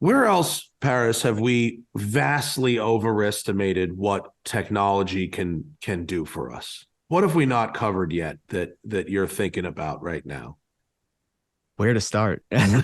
Where else, Paris, have we vastly overestimated what technology can do for us? What have we not covered yet that you're thinking about right now? Where to start? I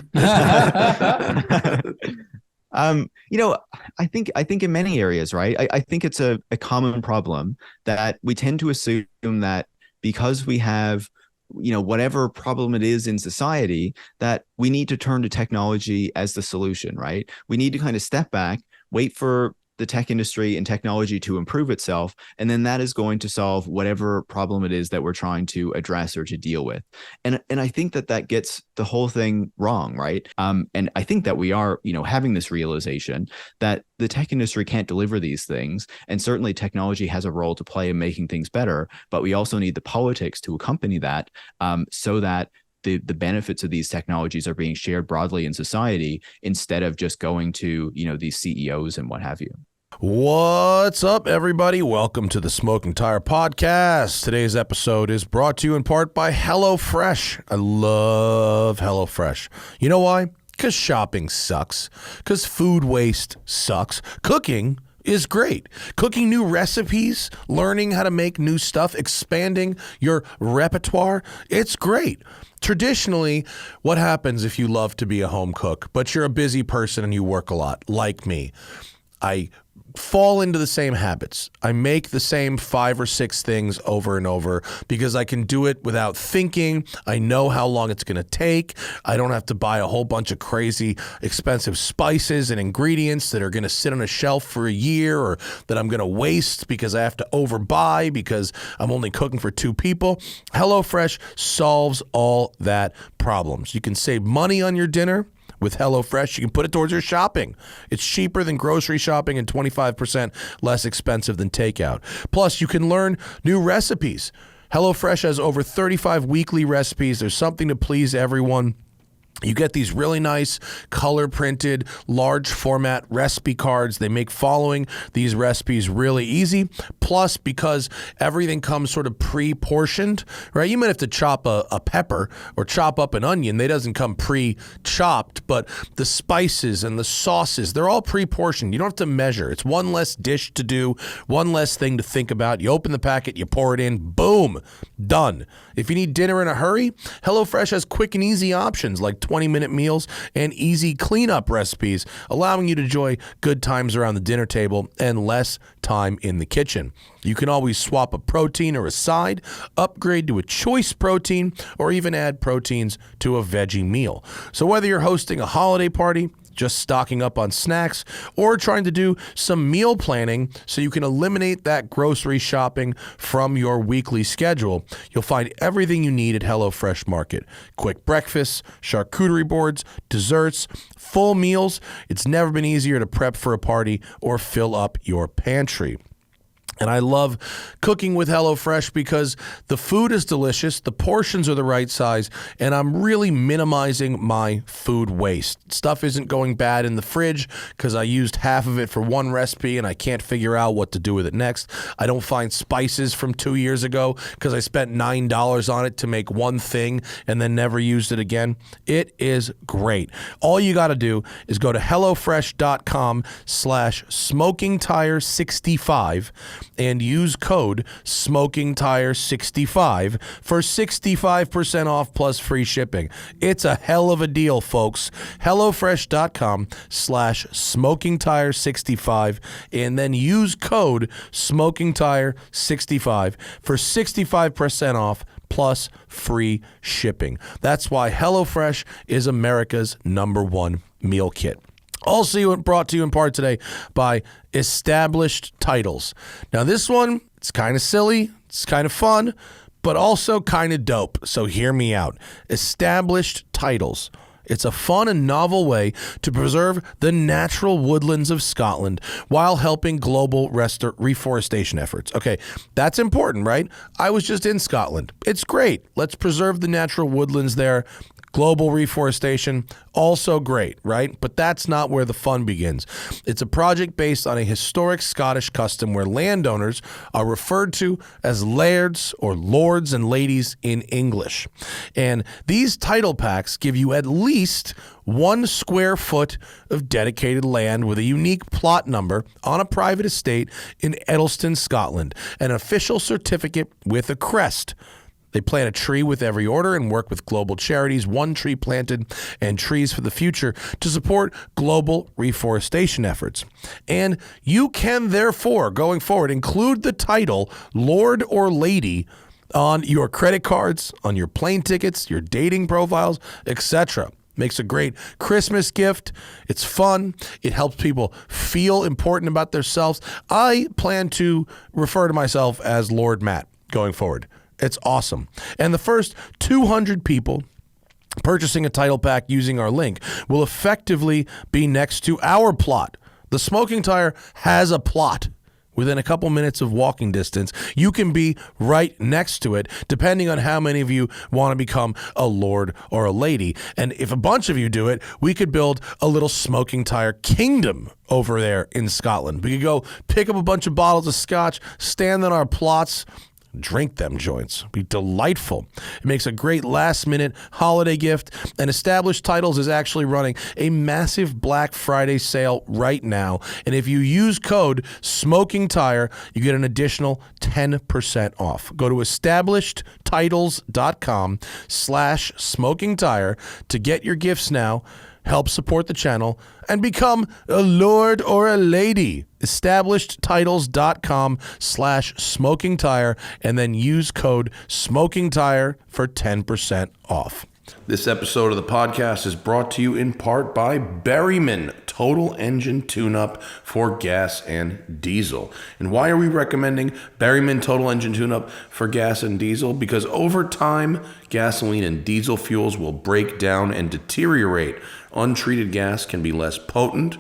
think in many areas, right? I think it's a common problem that we tend to assume that because we have, whatever problem it is in society, that we need to turn to technology as the solution, right? We need to kind of step back, wait for the tech industry and technology to improve itself, and then that is going to solve whatever problem it is that we're trying to address or to deal with. And I think that gets the whole thing wrong, right? And I think that we are, having this realization that the tech industry can't deliver these things, and certainly technology has a role to play in making things better, but we also need the politics to accompany that, so that the benefits of these technologies are being shared broadly in society instead of just going to, these CEOs and what have you. What's up, everybody? Welcome to the Smoking Tire Podcast. Today's episode is brought to you in part by HelloFresh. I love HelloFresh. You know why? Because shopping sucks. Because food waste sucks. Cooking is great. Cooking new recipes, learning how to make new stuff, expanding your repertoire, it's great. Traditionally, what happens if you love to be a home cook, but you're a busy person and you work a lot, like me? I fall into the same habits. I make the same 5 or 6 things over and over because I can do it without thinking. I know how long it's going to take. I don't have to buy a whole bunch of crazy expensive spices and ingredients that are going to sit on a shelf for a year or that I'm going to waste because I have to overbuy because I'm only cooking for 2 people. HelloFresh solves all that problems. You can save money on your dinner. With HelloFresh, you can put it towards your shopping. It's cheaper than grocery shopping and 25% less expensive than takeout. Plus, you can learn new recipes. HelloFresh has over 35 weekly recipes. There's something to please everyone. You get these really nice color-printed, large format recipe cards. They make following these recipes really easy. Plus, because everything comes sort of pre-portioned, right? You might have to chop a pepper or chop up an onion. They doesn't come pre-chopped, but the spices and the sauces, they're all pre-portioned. You don't have to measure. It's one less dish to do, one less thing to think about. You open the packet, you pour it in, boom, done. If you need dinner in a hurry, HelloFresh has quick and easy options like 20-minute meals and easy cleanup recipes, allowing you to enjoy good times around the dinner table and less time in the kitchen. You can always swap a protein or a side, upgrade to a choice protein, or even add proteins to a veggie meal. So whether you're hosting a holiday party, just stocking up on snacks, or trying to do some meal planning so you can eliminate that grocery shopping from your weekly schedule, you'll find everything you need at HelloFresh Market. Quick breakfasts, charcuterie boards, desserts, full meals. It's never been easier to prep for a party or fill up your pantry. And I love cooking with HelloFresh because the food is delicious, the portions are the right size, and I'm really minimizing my food waste. Stuff isn't going bad in the fridge because I used half of it for one recipe and I can't figure out what to do with it next. I don't find spices from 2 years ago because I spent $9 on it to make one thing and then never used it again. It is great. All you got to do is go to HelloFresh.com/SmokingTire65 and use code SmokingTire65 for 65% off plus free shipping. It's a hell of a deal, folks. HelloFresh.com/SmokingTire65 and then use code SmokingTire65 for 65% off plus free shipping. That's why HelloFresh is America's #1 meal kit. Also brought to you in part today by Established Titles. Now this one, it's kind of silly, it's kind of fun, but also kind of dope. So hear me out. Established Titles. It's a fun and novel way to preserve the natural woodlands of Scotland while helping global reforestation efforts. Okay, that's important, right? I was just in Scotland. It's great. Let's preserve the natural woodlands there. Global reforestation, also great, right? But that's not where the fun begins. It's a project based on a historic Scottish custom where landowners are referred to as lairds or lords and ladies in English. And these title packs give you at least 1 square foot of dedicated land with a unique plot number on a private estate in Edelston, Scotland, an official certificate with a crest. They plant a tree with every order and work with global charities, One Tree Planted and Trees for the Future, to support global reforestation efforts. And you can therefore, going forward, include the title Lord or Lady on your credit cards, on your plane tickets, your dating profiles, etc. Makes a great Christmas gift. It's fun. It helps people feel important about themselves. I plan to refer to myself as Lord Matt going forward. It's awesome. And the first 200 people purchasing a title pack using our link will effectively be next to our plot. The Smoking Tire has a plot. Within a couple minutes of walking distance, you can be right next to it, depending on how many of you want to become a lord or a lady. And if a bunch of you do it, we could build a little Smoking Tire kingdom over there in Scotland. We could go pick up a bunch of bottles of scotch, stand on our plots, drink them joints. Be delightful. It makes a great last-minute holiday gift, and Established Titles is actually running a massive Black Friday sale right now. And if you use code Smoking Tire, you get an additional 10% off. Go to establishedtitles.com/smoking tire to get your gifts now. Help support the channel and become a lord or a lady. Establishedtitles.com/smoking tire and then use code smoking tire for 10% off. This episode of the podcast is brought to you in part by Berryman Total Engine Tune-Up for gas and diesel. And why are we recommending Berryman Total Engine Tune-Up for gas and diesel? Because over time, gasoline and diesel fuels will break down and deteriorate. Untreated gas can be less potent,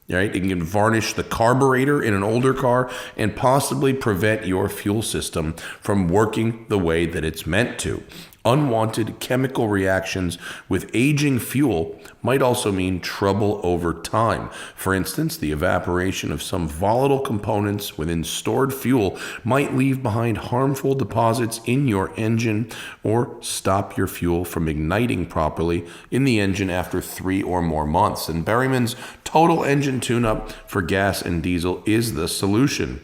right? It can varnish the carburetor in an older car and possibly prevent your fuel system from working the way that it's meant to. Unwanted chemical reactions with aging fuel might also mean trouble over time. For instance, the evaporation of some volatile components within stored fuel might leave behind harmful deposits in your engine or stop your fuel from igniting properly in the engine after 3 or more months. And Berryman's Total Engine Tune-Up for gas and diesel is the solution.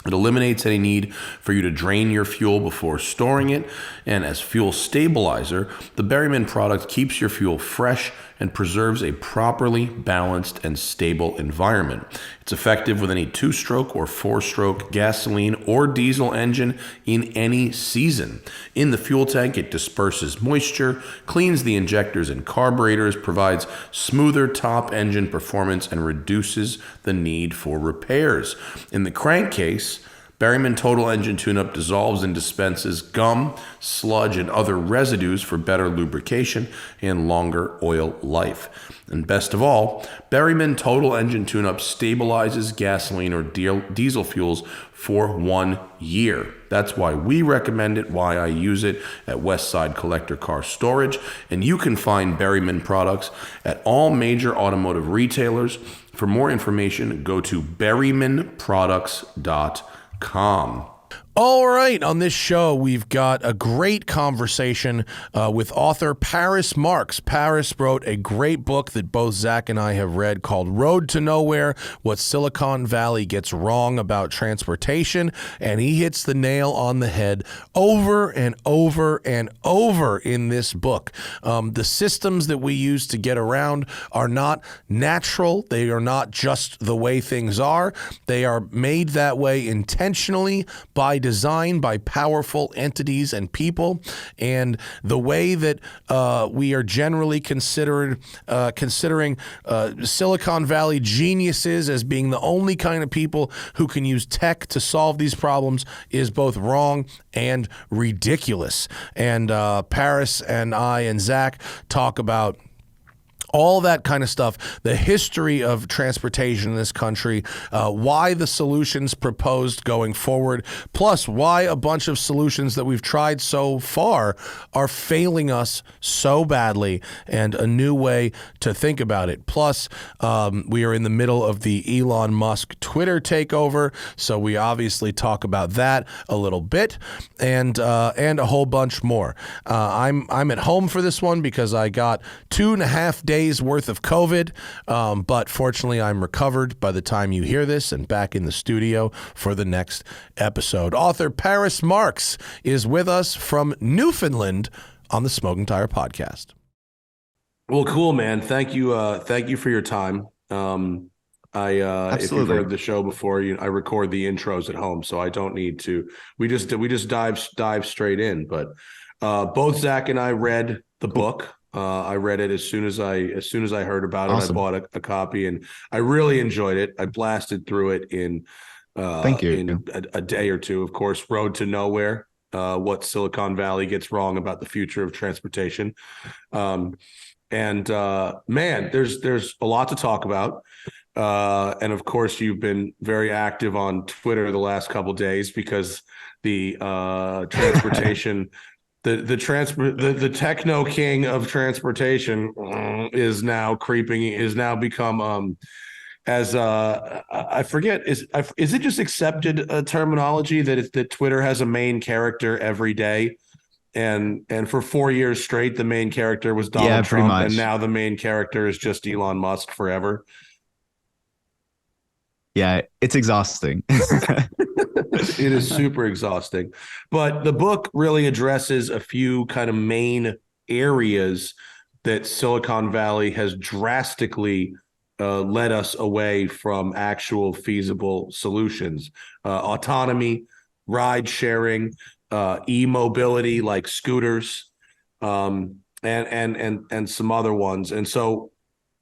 It eliminates any need for you to drain your fuel before storing it, and as fuel stabilizer, the Berryman product keeps your fuel fresh and preserves a properly balanced and stable environment. It's effective with any 2-stroke or 4-stroke gasoline or diesel engine in any season. In the fuel tank, it disperses moisture, cleans the injectors and carburetors, provides smoother top engine performance, and reduces the need for repairs. In the crankcase, Berryman Total Engine Tune-Up dissolves and dispenses gum, sludge, and other residues for better lubrication and longer oil life. And best of all, Berryman Total Engine Tune-Up stabilizes gasoline or diesel fuels for 1 year. That's why we recommend it, why I use it at Westside Collector Car Storage. And you can find Berryman products at all major automotive retailers. For more information, go to berrymanproducts.com. All right, on this show, we've got a great conversation with author Paris Marx. Paris wrote a great book that both Zach and I have read called Road to Nowhere, What Silicon Valley Gets Wrong About Transportation, and he hits the nail on the head over and over and over in this book. The systems that we use to get around are not natural. They are not just the way things are. They are made that way intentionally by design, by powerful entities and people, and the way that we are generally considering Silicon Valley geniuses as being the only kind of people who can use tech to solve these problems is both wrong and ridiculous. And Paris and I and Zach talk about all that kind of stuff, the history of transportation in this country, why the solutions proposed going forward, plus why a bunch of solutions that we've tried so far are failing us so badly, and a new way to think about it. Plus, we are in the middle of the Elon Musk Twitter takeover, so we obviously talk about that a little bit, and a whole bunch more. I'm at home for this one because I got 2.5 days worth of COVID, but fortunately I'm recovered by the time you hear this and back in the studio for the next episode. Author Paris Marx is with us from Newfoundland on the Smoking Tire Podcast. Well, cool, man. Thank you for your time. If you've heard the show before, I record the intros at home, so I don't need to. We just dive straight in. But both Zach and I read the book. I read it as soon as I heard about it. Awesome. I bought a copy, and I really enjoyed it. I blasted through it in Thank you. in a day or two. Of course, Road to Nowhere, what Silicon Valley gets wrong about the future of transportation. Man, there's a lot to talk about. And of course, you've been very active on Twitter the last couple of days because the transportation the techno king of transportation is now become I forget, is it just accepted terminology that Twitter has a main character every day, and for 4 years straight the main character was Donald Trump, and now the main character is just Elon Musk forever. Yeah, it's exhausting. It is super exhausting. But the book really addresses a few kind of main areas that Silicon Valley has drastically led us away from actual feasible solutions. Autonomy, ride sharing, e-mobility like scooters, and some other ones. And so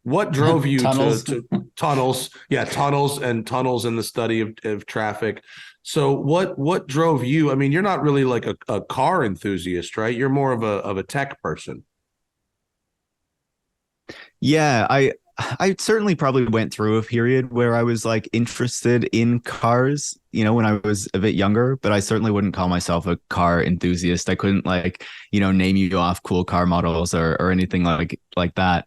what drove you to tunnels? Yeah, tunnels and the study of traffic. So what drove you? I mean, you're not really like a car enthusiast, right? You're more of a tech person. Yeah, I certainly probably went through a period where I was like interested in cars, when I was a bit younger, but I certainly wouldn't call myself a car enthusiast. I couldn't name you off cool car models or anything like that.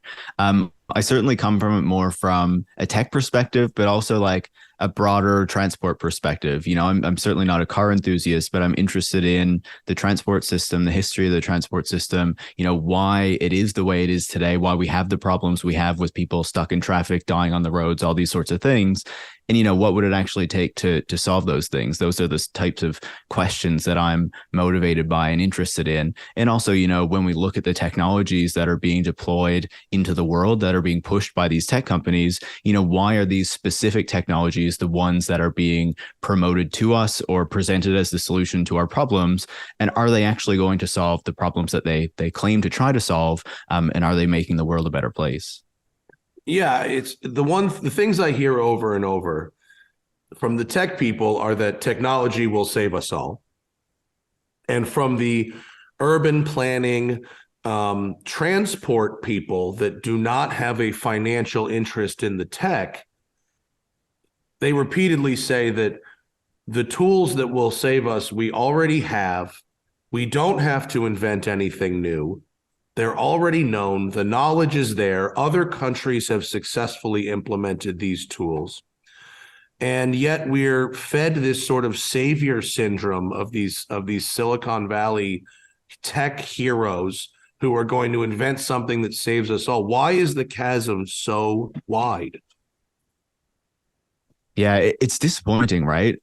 I certainly come from it more from a tech perspective, but also like a broader transport perspective. I'm certainly not a car enthusiast, but I'm interested in the transport system, the history of the transport system, why it is the way it is today, why we have the problems we have with people stuck in traffic, dying on the roads, all these sorts of things. And, what would it actually take to solve those things? Those are the types of questions that I'm motivated by and interested in. And also, when we look at the technologies that are being deployed into the world, that are being pushed by these tech companies, why are these specific technologies the ones that are being promoted to us or presented as the solution to our problems? And are they actually going to solve the problems that they claim to try to solve? And are they making the world a better place? Yeah, it's the things I hear over and over from the tech people are that technology will save us all. And from the urban planning, transport people that do not have a financial interest in the tech, they repeatedly say that the tools that will save us, we already have. We don't have to invent anything new. They're already known. The knowledge is there. Other countries have successfully implemented these tools. And yet we're fed this sort of savior syndrome of these Silicon Valley tech heroes who are going to invent something that saves us all. Why is the chasm so wide? Yeah, it's disappointing, right?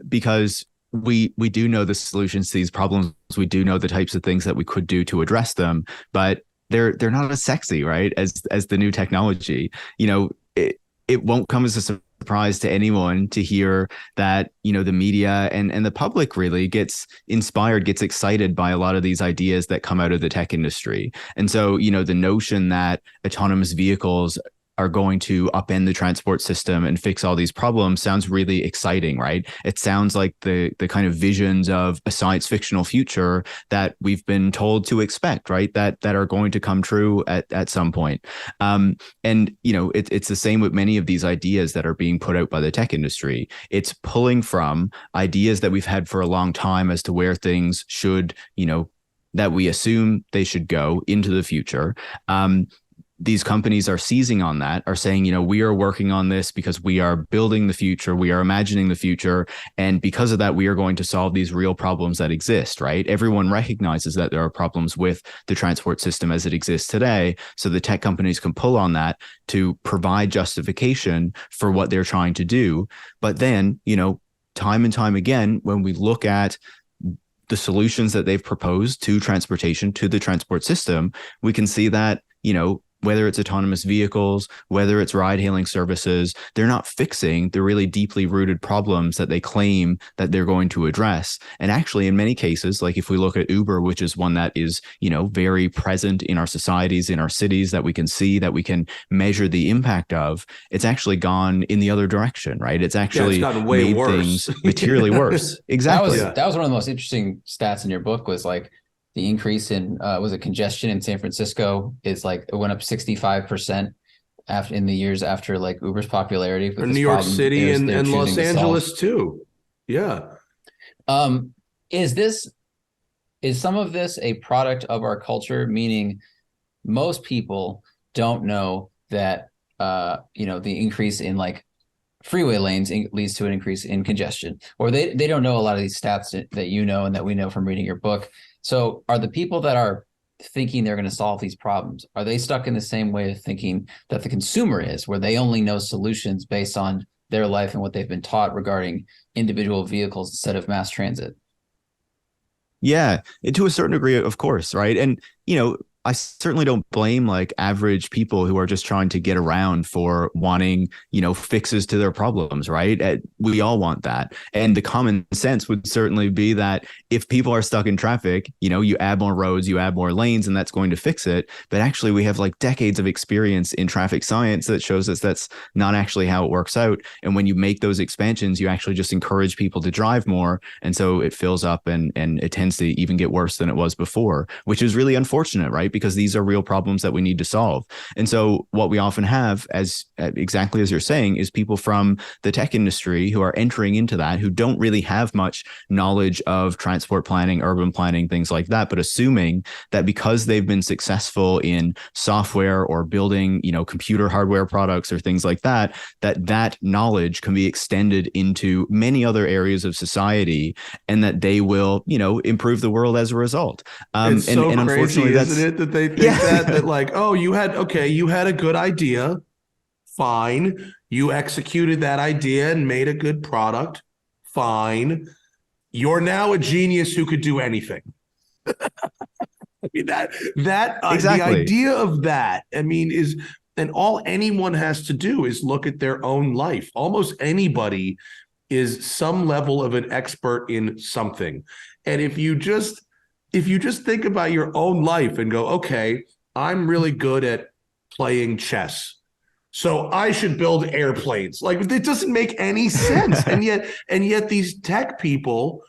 Because we do know the solutions to these problems. We do know the types of things that we could do to address them, but they're not as sexy, right, as the new technology. It won't come as a surprise to anyone to hear that, the media and the public really gets inspired, gets excited by a lot of these ideas that come out of the tech industry. And so, the notion that autonomous vehicles are going to upend the transport system and fix all these problems sounds really exciting, right? It sounds like the kind of visions of a science fictional future that we've been told to expect, right? That are going to come true at some point. And it's the same with many of these ideas that are being put out by the tech industry. It's pulling from ideas that we've had for a long time as to where things should, that we assume they should go into the future. These companies are seizing on that, are saying, we are working on this because we are building the future, we are imagining the future, and because of that, we are going to solve these real problems that exist, right? Everyone recognizes that there are problems with the transport system as it exists today, so the tech companies can pull on that to provide justification for what they're trying to do. But then, time and time again, when we look at the solutions that they've proposed to transportation, to the transport system, we can see that, whether it's autonomous vehicles, whether it's ride-hailing services, they're not fixing the really deeply rooted problems that they claim that they're going to address. And actually, in many cases, like if we look at Uber, which is one that is, very present in our societies, in our cities, that we can see, that we can measure the impact of, it's actually gone in the other direction, right? It's actually made things materially worse. Exactly. That was one of the most interesting stats in your book, was like, the increase in was it congestion in San Francisco is like it went up 65% after in the years after like Uber's popularity. Or New York City and Los Angeles too. Yeah. Is some of this a product of our culture? Meaning, most people don't know that the increase in like freeway lanes leads to an increase in congestion, or they don't know a lot of these stats that and that we know from reading your book. So are the people that are thinking they're going to solve these problems, are they stuck in the same way of thinking that the consumer is, where they only know solutions based on their life and what they've been taught regarding individual vehicles instead of mass transit? Yeah, to a certain degree, of course, right? And, I certainly don't blame like average people who are just trying to get around for wanting, fixes to their problems, right? We all want that. And the common sense would certainly be that if people are stuck in traffic, you add more roads, you add more lanes, and that's going to fix it. But actually, we have like decades of experience in traffic science that shows us that's not actually how it works out. And when you make those expansions, you actually just encourage people to drive more. And so it fills up and it tends to even get worse than it was before, which is really unfortunate, right? Because these are real problems that we need to solve. And so what we often have, as exactly as you're saying, is people from the tech industry who are entering into that, who don't really have much knowledge of transport planning, urban planning, things like that, but assuming that because they've been successful in software or building, computer hardware products or things like that, that knowledge can be extended into many other areas of society, and that they will, improve the world as a result. It's so crazy, unfortunately, isn't it, that they think that like, oh, you had a good idea, fine, you executed that idea and made a good product, fine, you're now a genius who could do anything. I mean, that exactly. The idea of that, is, and all anyone has to do is look at their own life. Almost anybody is some level of an expert in something. And if you just think about your own life and go, okay, I'm really good at playing chess, so I should build airplanes. Like, it doesn't make any sense. and yet these tech people,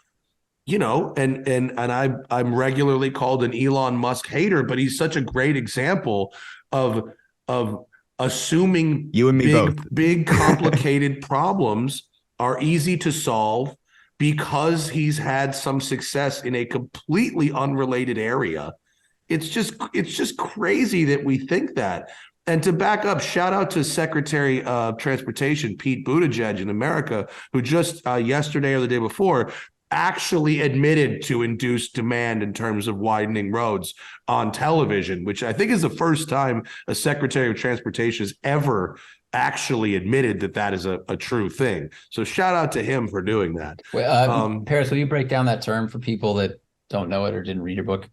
and I'm regularly called an Elon Musk hater, but he's such a great example of assuming you and me both. Big complicated problems are easy to solve because he's had some success in a completely unrelated area. It's just crazy that we think that. And to back up, shout out to Secretary of Transportation Pete Buttigieg in America, who just yesterday or the day before actually admitted to induced demand in terms of widening roads on television, which I think is the first time a Secretary of Transportation has ever actually admitted that is a true thing. So shout out to him for doing that. Paris, will you break down that term for people that don't know it or didn't read your book?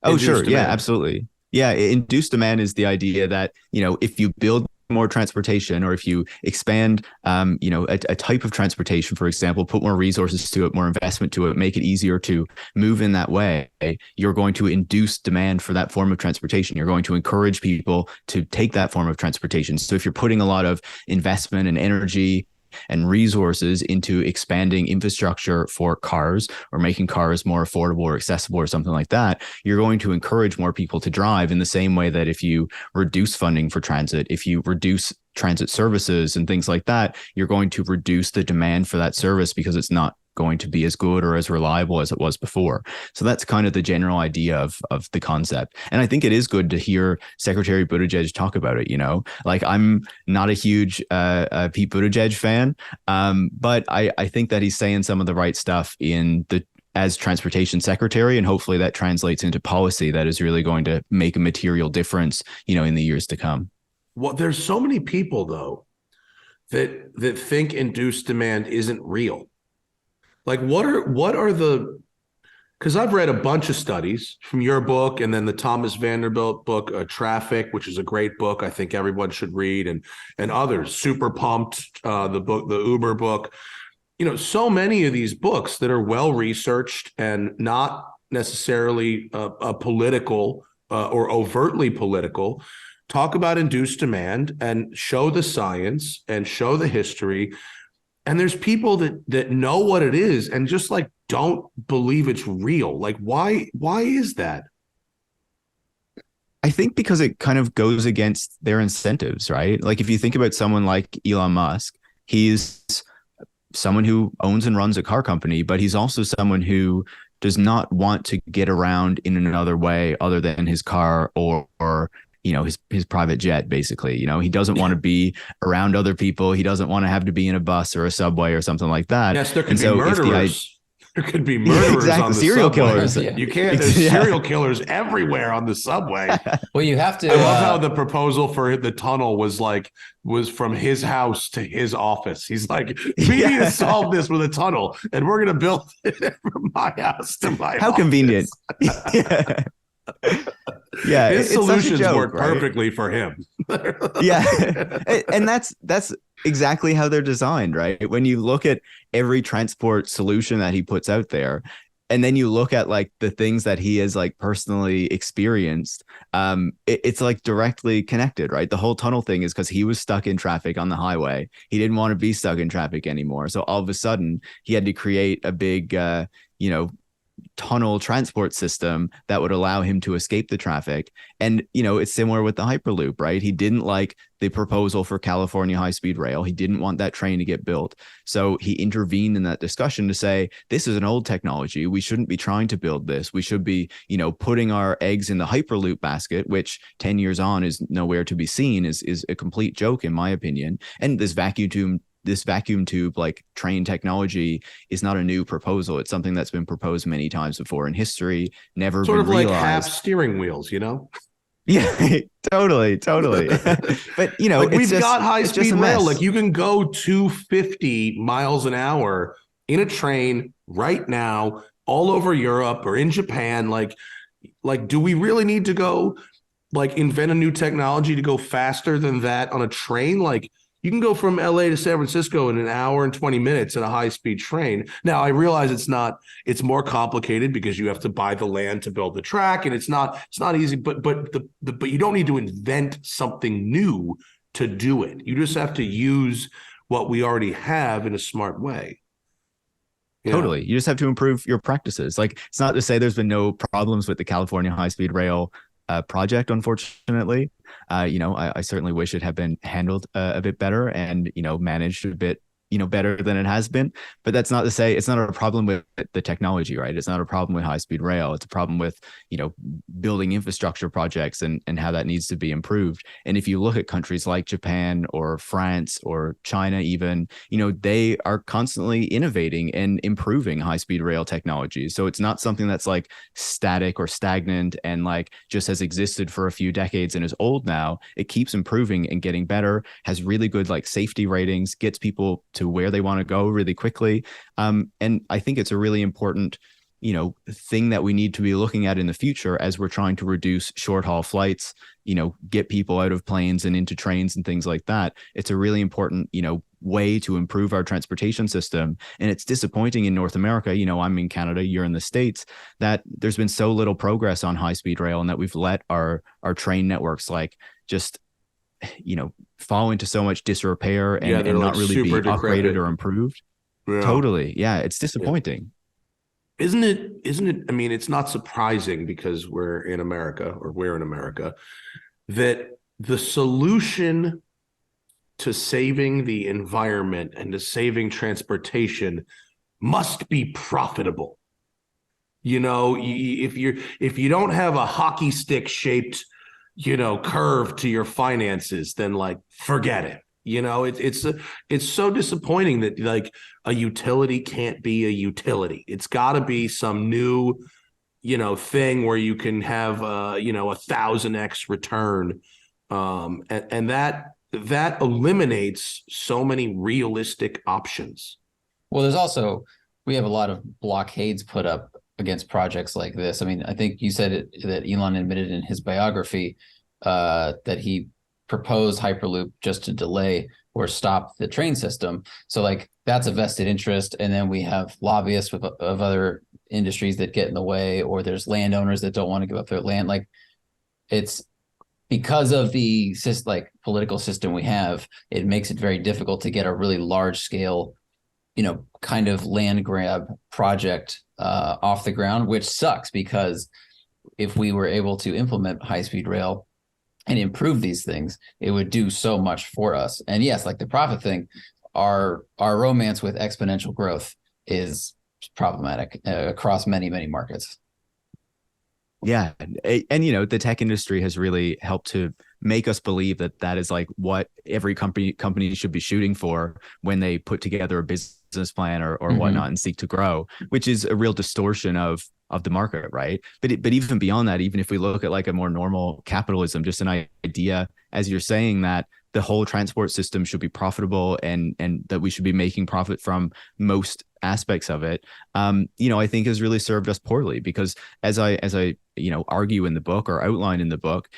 Oh, sure. Yeah, absolutely. Yeah. Induced demand is the idea that, if you build more transportation, or if you expand, a type of transportation, for example, put more resources to it, more investment to it, make it easier to move in that way, you're going to induce demand for that form of transportation. You're going to encourage people to take that form of transportation. So if you're putting a lot of investment and energy and resources into expanding infrastructure for cars, or making cars more affordable or accessible or something like that, you're going to encourage more people to drive, in the same way that if you reduce funding for transit, if you reduce transit services and things like that, you're going to reduce the demand for that service because it's not going to be as good or as reliable as it was before. So that's kind of the general idea of the concept. And I think it is good to hear Secretary Buttigieg talk about it. Like, I'm not a huge Pete Buttigieg fan, but I think that he's saying some of the right stuff as transportation secretary, and hopefully that translates into policy that is really going to make a material difference, in the years to come. Well, there's so many people though that think induced demand isn't real. Like, what are the, because I've read a bunch of studies from your book, and then the Thomas Vanderbilt book, Traffic, which is a great book I think everyone should read, and others, Super Pumped, the Uber book, so many of these books that are well researched and not necessarily political or overtly political, talk about induced demand and show the science and show the history. And there's people that know what it is and just like don't believe it's real. Like, why is that? I think because it kind of goes against their incentives, right? Like, if you think about someone like Elon Musk, he's someone who owns and runs a car company, but he's also someone who does not want to get around in another way other than his car or his private jet, basically. He doesn't want to be around other people. He doesn't want to have to be in a bus or a subway or something like that. Yes, there could be murderers. There could be murderers on the serial subway. killers. Yeah. You can't. There's serial killers everywhere on the subway. Well, you have to. I love how the proposal for the tunnel was from his house to his office. He's like, we need to solve this with a tunnel, and we're going to build it from my house to my How office. Convenient. Yeah, his solutions work right? perfectly for him. Yeah, and that's exactly how they're designed, right? When you look at every transport solution that he puts out there, and then you look at like the things that he has like personally experienced, it's like directly connected, right? The whole tunnel thing is because he was stuck in traffic on the highway. He didn't want to be stuck in traffic anymore, so all of a sudden he had to create a big tunnel transport system that would allow him to escape the traffic. And it's similar with the Hyperloop, right? He didn't like the proposal for California high-speed rail. He didn't want that train to get built, so he intervened in that discussion to say, this is an old technology, we shouldn't be trying to build this. We should be putting our eggs in the Hyperloop basket, which 10 years on is nowhere to be seen, is a complete joke in my opinion. And this vacuum tube like train technology is not a new proposal. It's something that's been proposed many times before in history, never sort been of like realized. half steering wheels, Yeah, totally. But like, we've just, got high speed rail. mess. Like, you can go 250 miles an hour in a train right now all over Europe or in Japan. Like, do we really need to go like invent a new technology to go faster than that on a train? Like, you can go from LA to San Francisco in an hour and 20 minutes in a high-speed train. Now, I realize it's more complicated because you have to buy the land to build the track, and it's not easy, but you don't need to invent something new to do it. You just have to use what we already have in a smart way. Totally. You just have to improve your practices. Like, it's not to say there's been no problems with the California high-speed rail project, unfortunately. I certainly wish it had been handled a bit better and managed a bit better than it has been. But that's not to say it's not a problem with the technology, right? It's not a problem with high-speed rail. It's a problem with, building infrastructure projects and how that needs to be improved. And if you look at countries like Japan or France or China even, they are constantly innovating and improving high-speed rail technology. So it's not something that's like static or stagnant and like just has existed for a few decades and is old now. It keeps improving and getting better, has really good like safety ratings, gets people to where they want to go really quickly. And I think it's a really important thing that we need to be looking at in the future as we're trying to reduce short haul flights, get people out of planes and into trains and things like that. It's a really important, way to improve our transportation system. And it's disappointing in North America, I'm in Canada, you're in the States, that there's been so little progress on high speed rail, and that we've let our train networks just fall into so much disrepair and not really be upgraded or improved. Yeah. Totally. Yeah. It's disappointing. Yeah. Isn't it? I mean, it's not surprising because we're in America, that the solution to saving the environment and to saving transportation must be profitable. If you don't have a hockey stick shaped, curve to your finances, then forget it. It's so disappointing that a utility can't be a utility. It's got to be some new, thing where you can have 1,000x return, and that eliminates so many realistic options. Well, we have a lot of blockades put up against projects like this. I mean, I think you said that Elon admitted in his biography that he proposed Hyperloop just to delay or stop the train system. So that's a vested interest. And then we have lobbyists of other industries that get in the way, or there's landowners that don't want to give up their land. It's because of the political system we have, it makes it very difficult to get a really large scale, kind of land grab project off the ground, which sucks, because if we were able to implement high-speed rail and improve these things, it would do so much for us. And yes, the profit thing, our romance with exponential growth is problematic across many, many markets. Yeah. And, the tech industry has really helped to make us believe that is what every company should be shooting for when they put together a business plan or whatnot and seek to grow, which is a real distortion of the market, right? But even beyond that, even if we look at a more normal capitalism, just an idea, as you're saying, that the whole transport system should be profitable and that we should be making profit from most aspects of it, I think has really served us poorly, because as I argue in the book or outline in the book,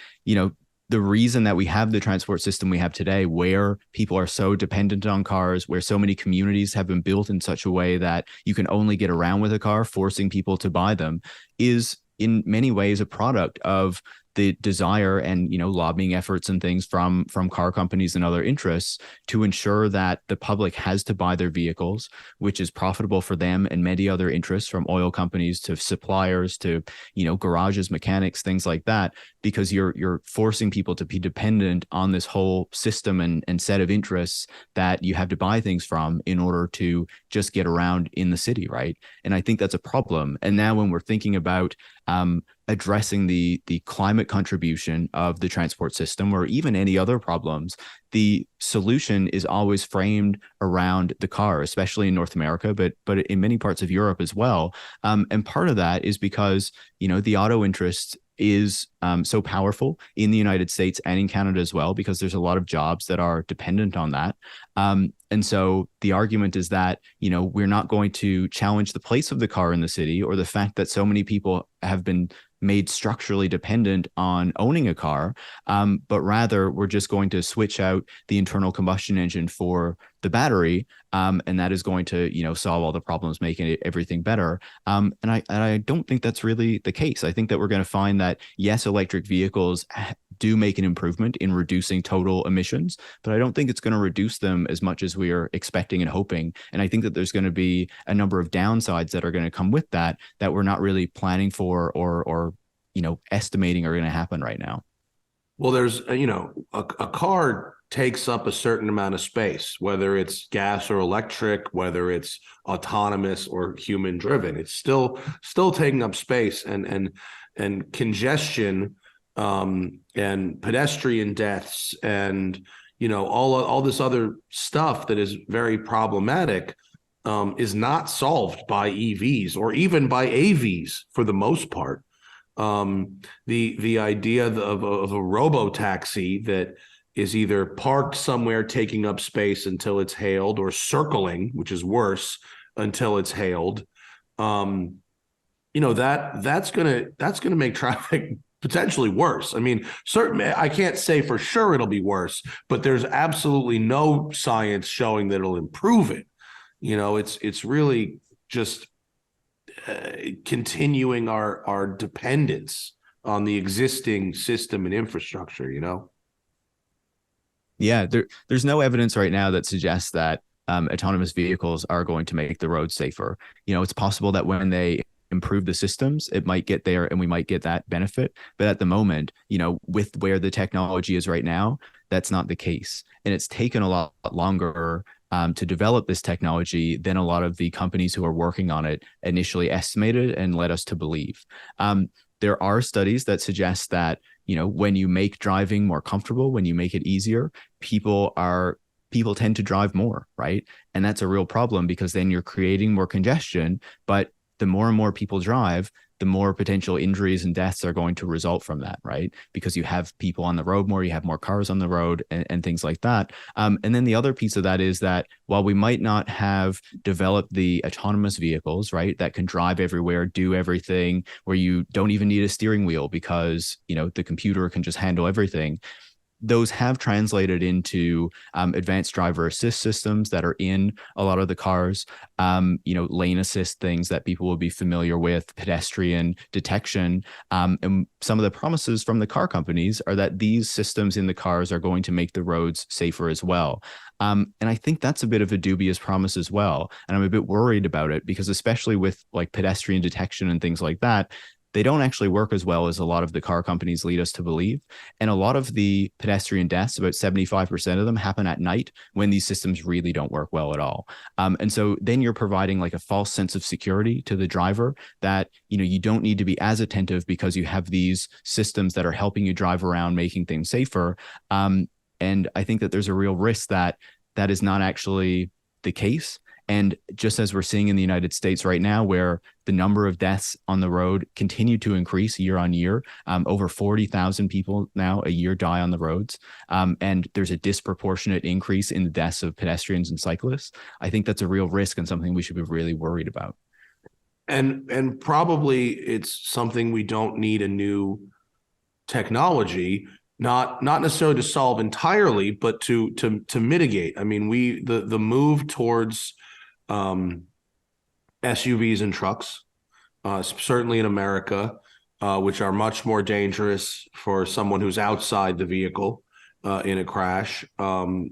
the reason that we have the transport system we have today, where people are so dependent on cars, where so many communities have been built in such a way that you can only get around with a car, forcing people to buy them, is in many ways a product of the desire and lobbying efforts and things from car companies and other interests to ensure that the public has to buy their vehicles, which is profitable for them, and many other interests, from oil companies to suppliers to garages, mechanics, things like that, because you're forcing people to be dependent on this whole system and set of interests that you have to buy things from in order to just get around in the city, right? And I think that's a problem. And now when we're thinking about addressing the climate contribution of the transport system, or even any other problems, the solution is always framed around the car, especially in North America, but in many parts of Europe as well. And part of that is because the auto interest is so powerful in the United States and in Canada as well, because there's a lot of jobs that are dependent on that. And so the argument is that, we're not going to challenge the place of the car in the city, or the fact that so many people have been made structurally dependent on owning a car, but rather we're just going to switch out the internal combustion engine for the battery, and that is going to solve all the problems, making everything better. And I don't think that's really the case. I think that we're going to find that yes, electric vehicles do make an improvement in reducing total emissions, but I don't think it's going to reduce them as much as we are expecting and hoping. And I think that there's going to be a number of downsides that are going to come with that we're not really planning for or estimating are going to happen right now. Well, there's a car takes up a certain amount of space, whether it's gas or electric, whether it's autonomous or human driven. It's still taking up space, and congestion, and pedestrian deaths, and all this other stuff that is very problematic, is not solved by EVs or even by AVs for the most part. The idea of a robo-taxi that is either parked somewhere taking up space until it's hailed, or circling, which is worse, until it's hailed, that's gonna make traffic potentially worse. I mean, certainly I can't say for sure it'll be worse, but there's absolutely no science showing that it'll improve it. It's really just continuing our dependence on the existing system and infrastructure. Yeah, there's no evidence right now that suggests that autonomous vehicles are going to make the roads safer. It's possible that when they improve the systems, it might get there and we might get that benefit. But at the moment, with where the technology is right now, that's not the case. And it's taken a lot longer to develop this technology than a lot of the companies who are working on it initially estimated and led us to believe. There are studies that suggest that, when you make driving more comfortable, when you make it easier, people tend to drive more, right? And that's a real problem because then you're creating more congestion, but the more and more people drive, the more potential injuries and deaths are going to result from that, right? Because you have people on the road more, you have more cars on the road and things like that. And then the other piece of that is that while we might not have developed the autonomous vehicles, right, that can drive everywhere, do everything, where you don't even need a steering wheel because, the computer can just handle everything, those have translated into advanced driver assist systems that are in a lot of the cars, lane assist things that people will be familiar with, pedestrian detection. And some of the promises from the car companies are that these systems in the cars are going to make the roads safer as well. And I think that's a bit of a dubious promise as well. And I'm a bit worried about it because especially with like pedestrian detection and things like that, they don't actually work as well as a lot of the car companies lead us to believe. And a lot of the pedestrian deaths, about 75% of them, happen at night when these systems really don't work well at all. And so then you're providing like a false sense of security to the driver that, you don't need to be as attentive because you have these systems that are helping you drive around, making things safer. And I think that there's a real risk that that is not actually the case. And just as we're seeing in the United States right now, where the number of deaths on the road continue to increase year on year, over 40,000 people now a year die on the roads. And there's a disproportionate increase in the deaths of pedestrians and cyclists. I think that's a real risk and something we should be really worried about. And probably it's something we don't need a new technology, not necessarily to solve entirely, but to mitigate. I mean, the move towards SUVs and trucks, certainly in America, which are much more dangerous for someone who's outside the vehicle in a crash. The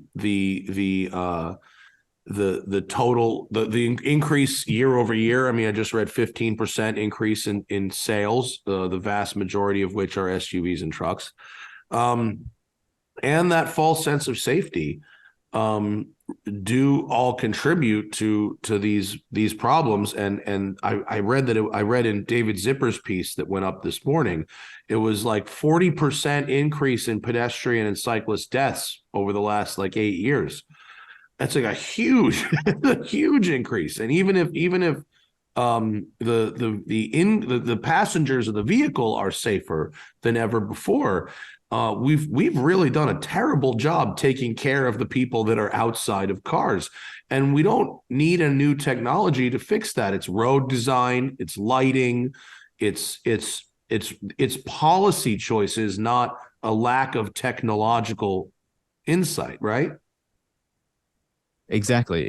increase year over year. I mean, I just read 15% increase in sales, the vast majority of which are SUVs and trucks, and that false sense of safety. Do all contribute to these problems. And I read in David Zipper's piece that went up this morning, it was like 40% increase in pedestrian and cyclist deaths over the last like 8 years. That's like a huge increase. And even if the passengers of the vehicle are safer than ever before, we've really done a terrible job taking care of the people that are outside of cars, and we don't need a new technology to fix that. It's road design, it's lighting, it's policy choices, not a lack of technological insight, right? Exactly.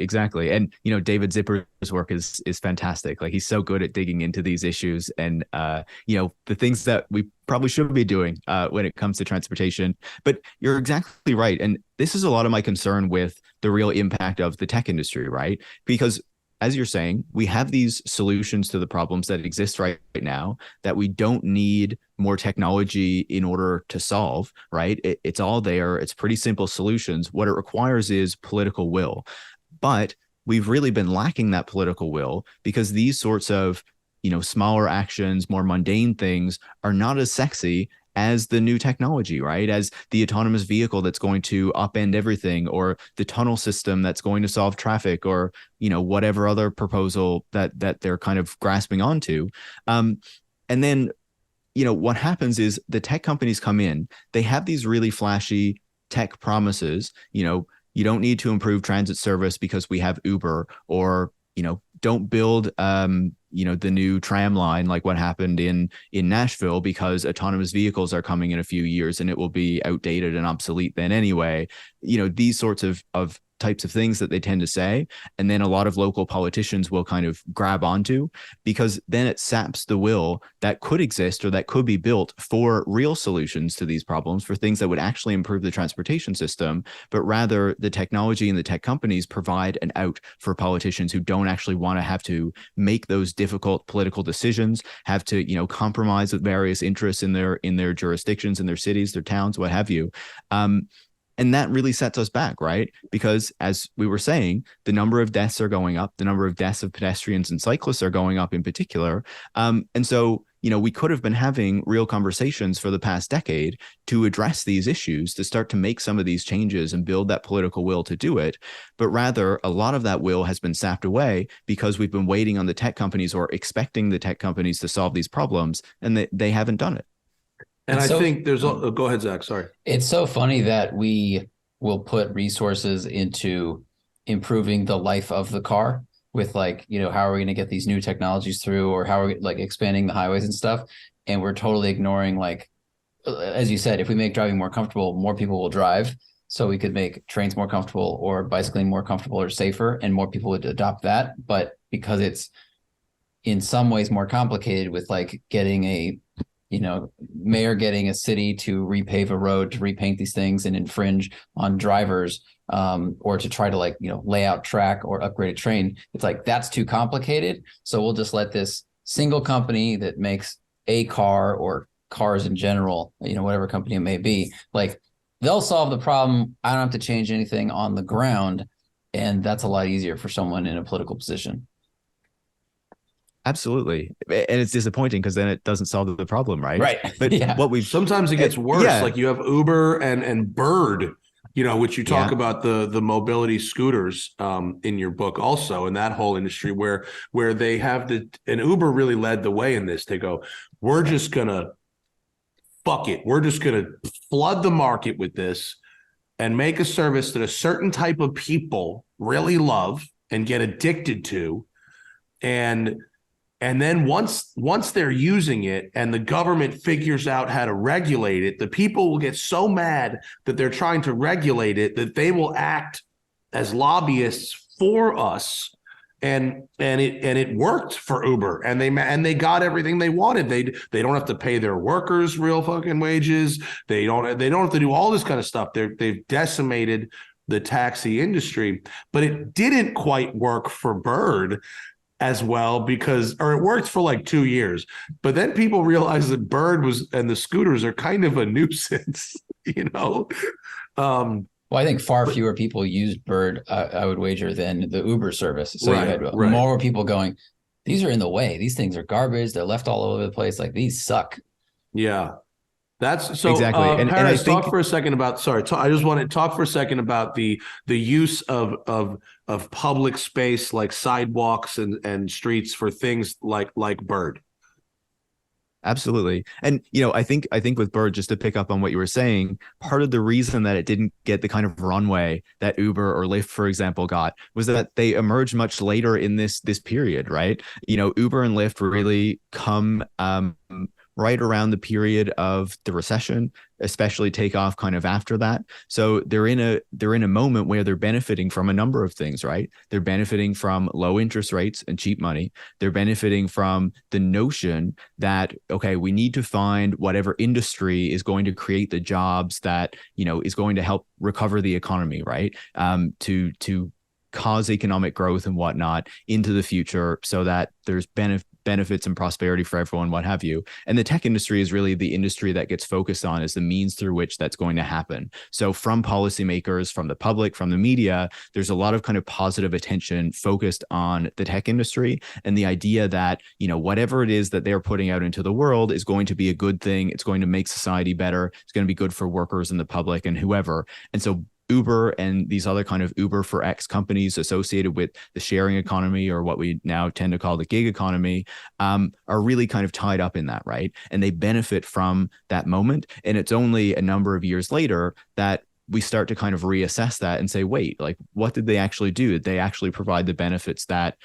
And, David Zipper's work is fantastic. Like he's so good at digging into these issues and, the things that we probably should be doing when it comes to transportation. But you're exactly right. And this is a lot of my concern with the real impact of the tech industry, right? Because as you're saying, we have these solutions to the problems that exist right now that we don't need more technology in order to solve, right? It's all there. It's pretty simple solutions. What it requires is political will. But we've really been lacking that political will because these sorts of, smaller actions, more mundane things are not as sexy as the new technology, right? As the autonomous vehicle that's going to upend everything, or the tunnel system that's going to solve traffic, or, whatever other proposal that they're kind of grasping onto. And then, what happens is the tech companies come in, they have these really flashy tech promises, you don't need to improve transit service because we have Uber, or, don't build the new tram line like what happened in Nashville, because autonomous vehicles are coming in a few years and it will be outdated and obsolete then anyway. These sorts of types of things that they tend to say, and then a lot of local politicians will kind of grab onto, because then it saps the will that could exist or that could be built for real solutions to these problems, for things that would actually improve the transportation system. But rather, the technology and the tech companies provide an out for politicians who don't actually want to have to make those difficult political decisions, have to compromise with various interests in their jurisdictions, in their cities, their towns, what have you. And that really sets us back, right? Because as we were saying, the number of deaths are going up, the number of deaths of pedestrians and cyclists are going up in particular. And so, we could have been having real conversations for the past decade to address these issues, to start to make some of these changes and build that political will to do it. But rather, a lot of that will has been sapped away because we've been waiting on the tech companies or expecting the tech companies to solve these problems, and they haven't done it. And I think there's go ahead, Zach. Sorry. It's so funny that we will put resources into improving the life of the car with how are we going to get these new technologies through, or how are we expanding the highways and stuff. And we're totally ignoring, as you said, if we make driving more comfortable, more people will drive. So we could make trains more comfortable or bicycling more comfortable or safer, and more people would adopt that. But because it's in some ways more complicated with getting a mayor getting a city to repave a road, to repaint these things and infringe on drivers, or to try to lay out track or upgrade a train. It's that's too complicated. So we'll just let this single company that makes a car or cars in general, whatever company it may be, they'll solve the problem. I don't have to change anything on the ground. And that's a lot easier for someone in a political position. Absolutely. And it's disappointing because then it doesn't solve the problem, right? Right. But what we've sometimes it gets worse. Like you have Uber and Bird, which you talk about the mobility scooters in your book also, in that whole industry where they have and Uber really led the way in this. They go, we're just gonna fuck it. We're just gonna flood the market with this and make a service that a certain type of people really love and get addicted to. And then once they're using it and the government figures out how to regulate it, the people will get so mad that they're trying to regulate it that they will act as lobbyists for us. And it worked for Uber, and they got everything they wanted. They don't have to pay their workers real fucking wages. They don't have to do all this kind of stuff. They've decimated the taxi industry, but it didn't quite work for Bird as well, it worked for 2 years, but then people realized that Bird and the scooters are kind of a nuisance, Well, I think far fewer people used Bird, I would wager, than the Uber service. So you had more people going, these are in the way. These things are garbage. They're left all over the place. These suck. Yeah. That's so exactly. And I think, talk for a second about, I just want to talk for a second about the use of public space like sidewalks and streets for things like Bird. Absolutely. And, I think with Bird, just to pick up on what you were saying, part of the reason that it didn't get the kind of runway that Uber or Lyft, for example, got was that they emerged much later in this period, right? Uber and Lyft really come right around the period of the recession, especially take off kind of after that. So they're in a moment where they're benefiting from a number of things, right? They're benefiting from low interest rates and cheap money. They're benefiting from the notion that, okay, we need to find whatever industry is going to create the jobs that, is going to help recover the economy, right? To cause economic growth and whatnot into the future so that there's benefits and prosperity for everyone, what have you. And the tech industry is really the industry that gets focused on as the means through which that's going to happen. So from policymakers, from the public, from the media, there's a lot of kind of positive attention focused on the tech industry and the idea that, whatever it is that they're putting out into the world is going to be a good thing. It's going to make society better. It's going to be good for workers and the public and whoever. And so Uber and these other kind of Uber for X companies associated with the sharing economy, or what we now tend to call the gig economy, are really kind of tied up in that, right? And they benefit from that moment. And it's only a number of years later that we start to kind of reassess that and say, wait, like, what did they actually do? Did they actually provide the benefits that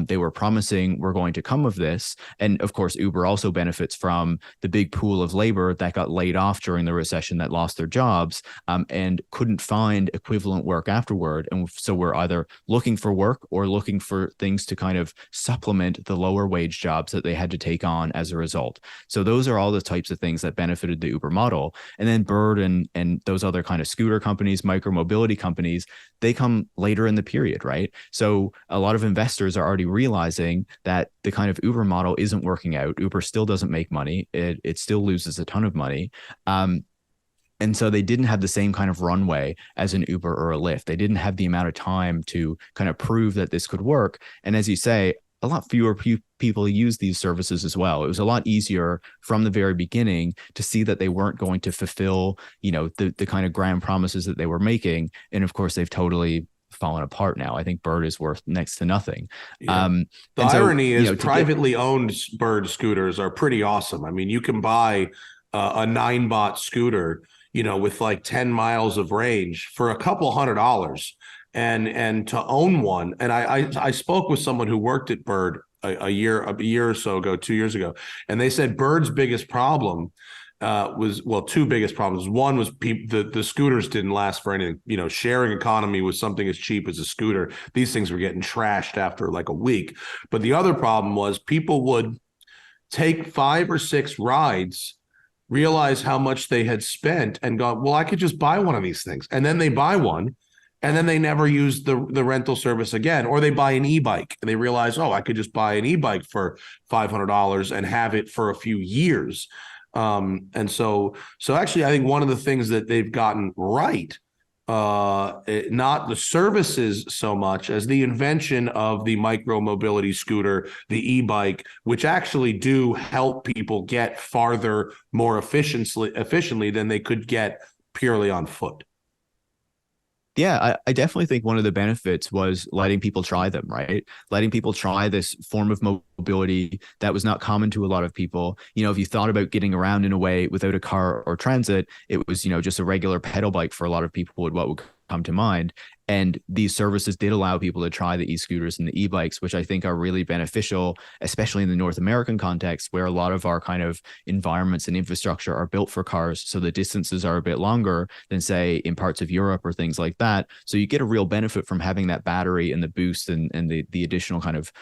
they were promising were going to come of this? And of course, Uber also benefits from the big pool of labor that got laid off during the recession, that lost their jobs and couldn't find equivalent work afterward. And so we're either looking for work or looking for things to kind of supplement the lower wage jobs that they had to take on as a result. So those are all the types of things that benefited the Uber model. And then Bird and those other kind of scooter companies, micro mobility companies, they come later in the period, right? So a lot of investors are already realizing that the kind of Uber model isn't working out. Uber still doesn't make money. It still loses a ton of money. And so they didn't have the same kind of runway as an Uber or a Lyft. They didn't have the amount of time to kind of prove that this could work. And as you say, a lot fewer people use these services as well. It was a lot easier from the very beginning to see that they weren't going to fulfill, the kind of grand promises that they were making. And of course, they've totally fallen apart now. I think Bird is worth next to nothing. Yeah. The irony is privately owned Bird scooters are pretty awesome. I mean, you can buy a 9-bot scooter, with like 10 miles of range for a couple $100. And to own one, and I spoke with someone who worked at Bird a year or so ago, 2 years ago, and they said Bird's biggest problem was, well, two biggest problems. One was the scooters didn't last for anything. Sharing economy was something as cheap as a scooter. These things were getting trashed after like a week. But the other problem was people would take 5 or 6 rides, realize how much they had spent, and go, well, I could just buy one of these things. And then they buy one. And then they never use the rental service again, or they buy an e-bike and they realize, oh, I could just buy an e-bike for $500 and have it for a few years. And so actually, I think one of the things that they've gotten right, not the services so much as the invention of the micro mobility scooter, the e-bike, which actually do help people get farther more efficiently than they could get purely on foot. Yeah, I definitely think one of the benefits was letting people try them, right? Letting people try this form of mobility that was not common to a lot of people. If you thought about getting around in a way without a car or transit, it was, just a regular pedal bike for a lot of people what would come to mind. And these services did allow people to try the e-scooters and the e-bikes, which I think are really beneficial, especially in the North American context, where a lot of our kind of environments and infrastructure are built for cars. So the distances are a bit longer than, say, in parts of Europe or things like that. So you get a real benefit from having that battery and the boost and the additional kind of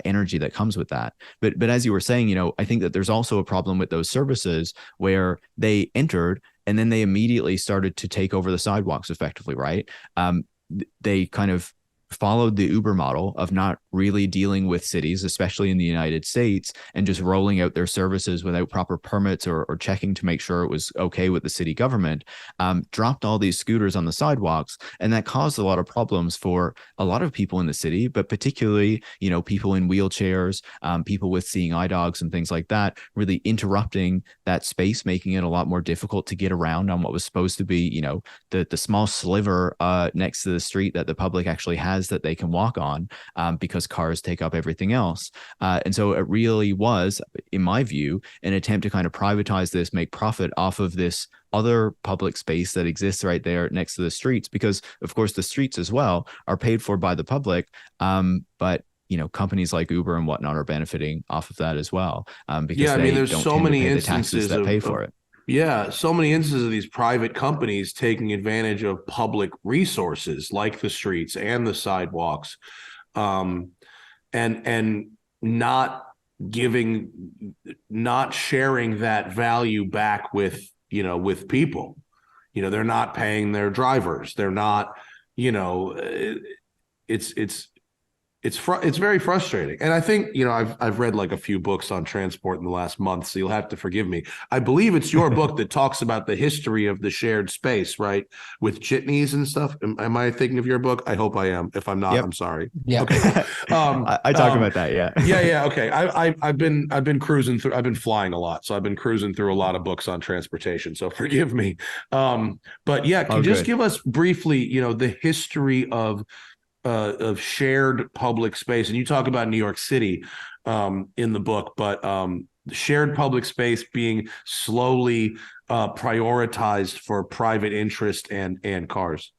energy that comes with that. But as you were saying, I think that there's also a problem with those services where they entered and then they immediately started to take over the sidewalks effectively, right? They kind of followed the Uber model of not really dealing with cities, especially in the United States, and just rolling out their services without proper permits or checking to make sure it was okay with the city government, dropped all these scooters on the sidewalks. And that caused a lot of problems for a lot of people in the city, but particularly, people in wheelchairs, people with seeing eye dogs and things like that, really interrupting that space, making it a lot more difficult to get around on what was supposed to be, the small sliver next to the street that the public actually has that they can walk on, because cars take up everything else. And so it really was, in my view, an attempt to kind of privatize this, make profit off of this other public space that exists right there next to the streets, because of course the streets as well are paid for by the public. But companies like Uber and whatnot are benefiting off of that as well, because there's don't so many pay the instances taxes that pay for it. Yeah, so many instances of these private companies taking advantage of public resources like the streets and the sidewalks, and not sharing that value back with people. They're not paying their drivers. They're not, it's very frustrating. And I think, I've read like a few books on transport in the last month, so you'll have to forgive me. I believe it's your book that talks about the history of the shared space, right? With jitneys and stuff. Am I thinking of your book? I hope I am. If I'm not, I'm sorry. Yeah. Okay. I talk about that. Yeah. Yeah. Okay. I've been cruising through, I've been flying a lot. So I've been cruising through a lot of books on transportation. So forgive me. But yeah, can you just give us briefly, the history of shared public space? And you talk about New York City. in the book, but shared public space being slowly prioritized for private interest and cars.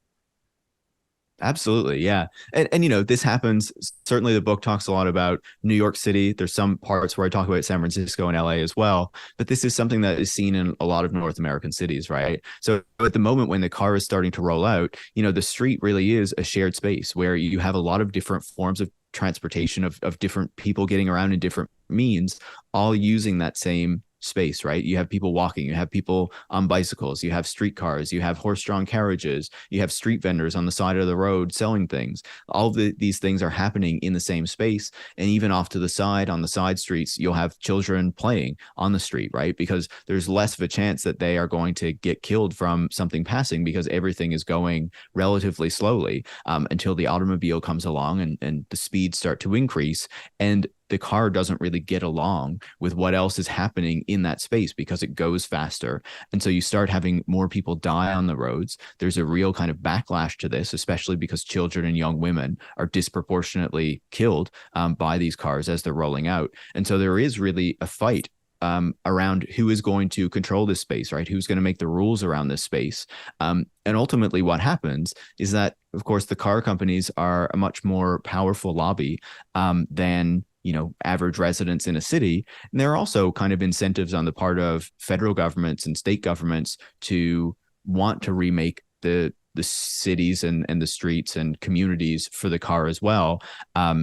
Absolutely. Yeah. And you know, this happens. Certainly the book talks a lot about New York City. There's some parts where I talk about San Francisco and LA as well, but this is something that is seen in a lot of North American cities, right? So at the moment when the car is starting to roll out, you know, the street really is a shared space where you have a lot of different forms of transportation of different people getting around in different means, all using that same space, right? You have people walking, you have people on bicycles, you have streetcars, you have horse-drawn carriages, you have street vendors on the side of the road selling things. All of these things are happening in the same space. And even off to the side, on the side streets, you'll have children playing on the street, right? Because there's less of a chance that they are going to get killed from something passing because everything is going relatively slowly until the automobile comes along and the speeds start to increase. And the car doesn't really get along with what else is happening in that space because it goes faster. And so you start having more people die on the roads. There's a real kind of backlash to this, especially because children and young women are disproportionately killed by these cars as they're rolling out. And so there is really a fight around who is going to control this space, right? Who's going to make the rules around this space. And ultimately what happens is that, of course, the car companies are a much more powerful lobby than you know, average residents in a city. And there are also kind of incentives on the part of federal governments and state governments to want to remake the cities and the streets and communities for the car as well,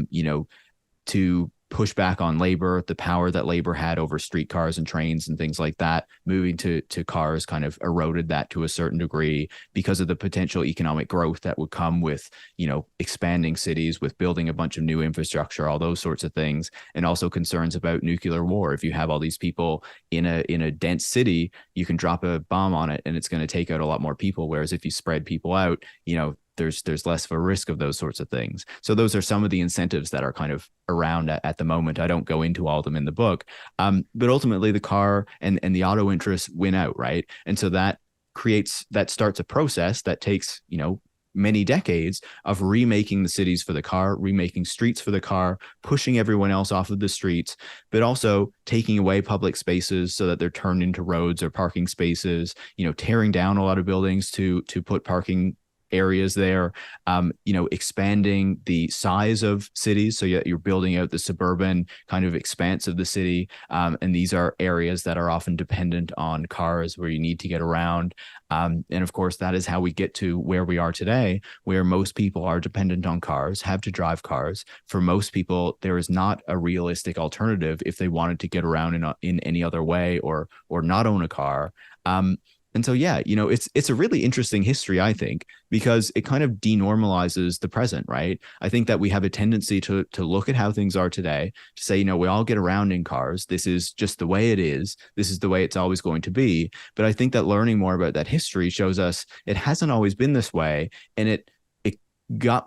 you know, to push back on labor, the power that labor had over streetcars and trains and things like that. Moving to cars kind of eroded that to a certain degree because of the potential economic growth that would come with, you know, expanding cities, with building a bunch of new infrastructure, all those sorts of things, and also concerns about nuclear war. If you have all these people in a dense city, you can drop a bomb on it and it's going to take out a lot more people. Whereas if you spread people out, you know, there's less of a risk of those sorts of things. So those are some of the incentives that are kind of around at the moment. I don't go into all of them in the book, but ultimately the car and the auto interests win out, right? And so that starts a process that takes, you know, many decades of remaking the cities for the car, remaking streets for the car, pushing everyone else off of the streets, but also taking away public spaces so that they're turned into roads or parking spaces, you know, tearing down a lot of buildings to put parking areas there, you know, expanding the size of cities. So you're building out the suburban kind of expanse of the city. And these are areas that are often dependent on cars where you need to get around. And of course, that is how we get to where we are today, where most people are dependent on cars, have to drive cars. For most people, there is not a realistic alternative if they wanted to get around in any other way or not own a car. And so, yeah, you know, it's a really interesting history, I think, because it kind of denormalizes the present, right? I think that we have a tendency to look at how things are today, to say, you know, we all get around in cars. This is just the way it is. This is the way it's always going to be. But I think that learning more about that history shows us it hasn't always been this way. And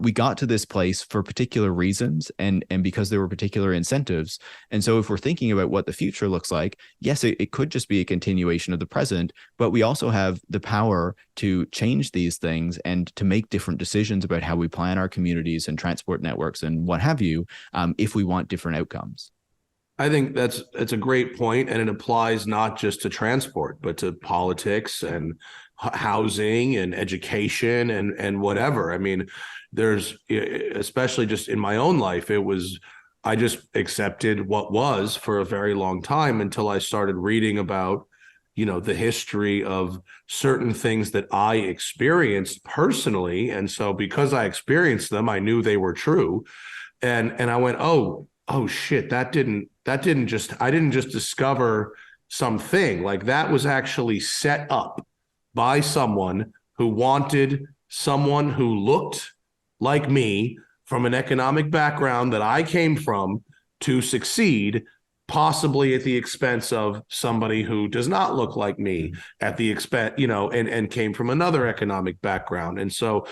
we got to this place for particular reasons and because there were particular incentives. And so if we're thinking about what the future looks like, yes, it could just be a continuation of the present, but we also have the power to change these things and to make different decisions about how we plan our communities and transport networks and what have you, if we want different outcomes. I think that's a great point, and it applies not just to transport, but to politics and housing and education and whatever. I mean, there's, especially just in my own life, I just accepted what was for a very long time until I started reading about, you know, the history of certain things that I experienced personally. And so because I experienced them, I knew they were true. And I went, oh shit, I didn't just discover something. Like, that was actually set up by someone who wanted someone who looked like me from an economic background that I came from to succeed, possibly at the expense of somebody who does not look like me, at the expense, you know, and came from another economic background. And so,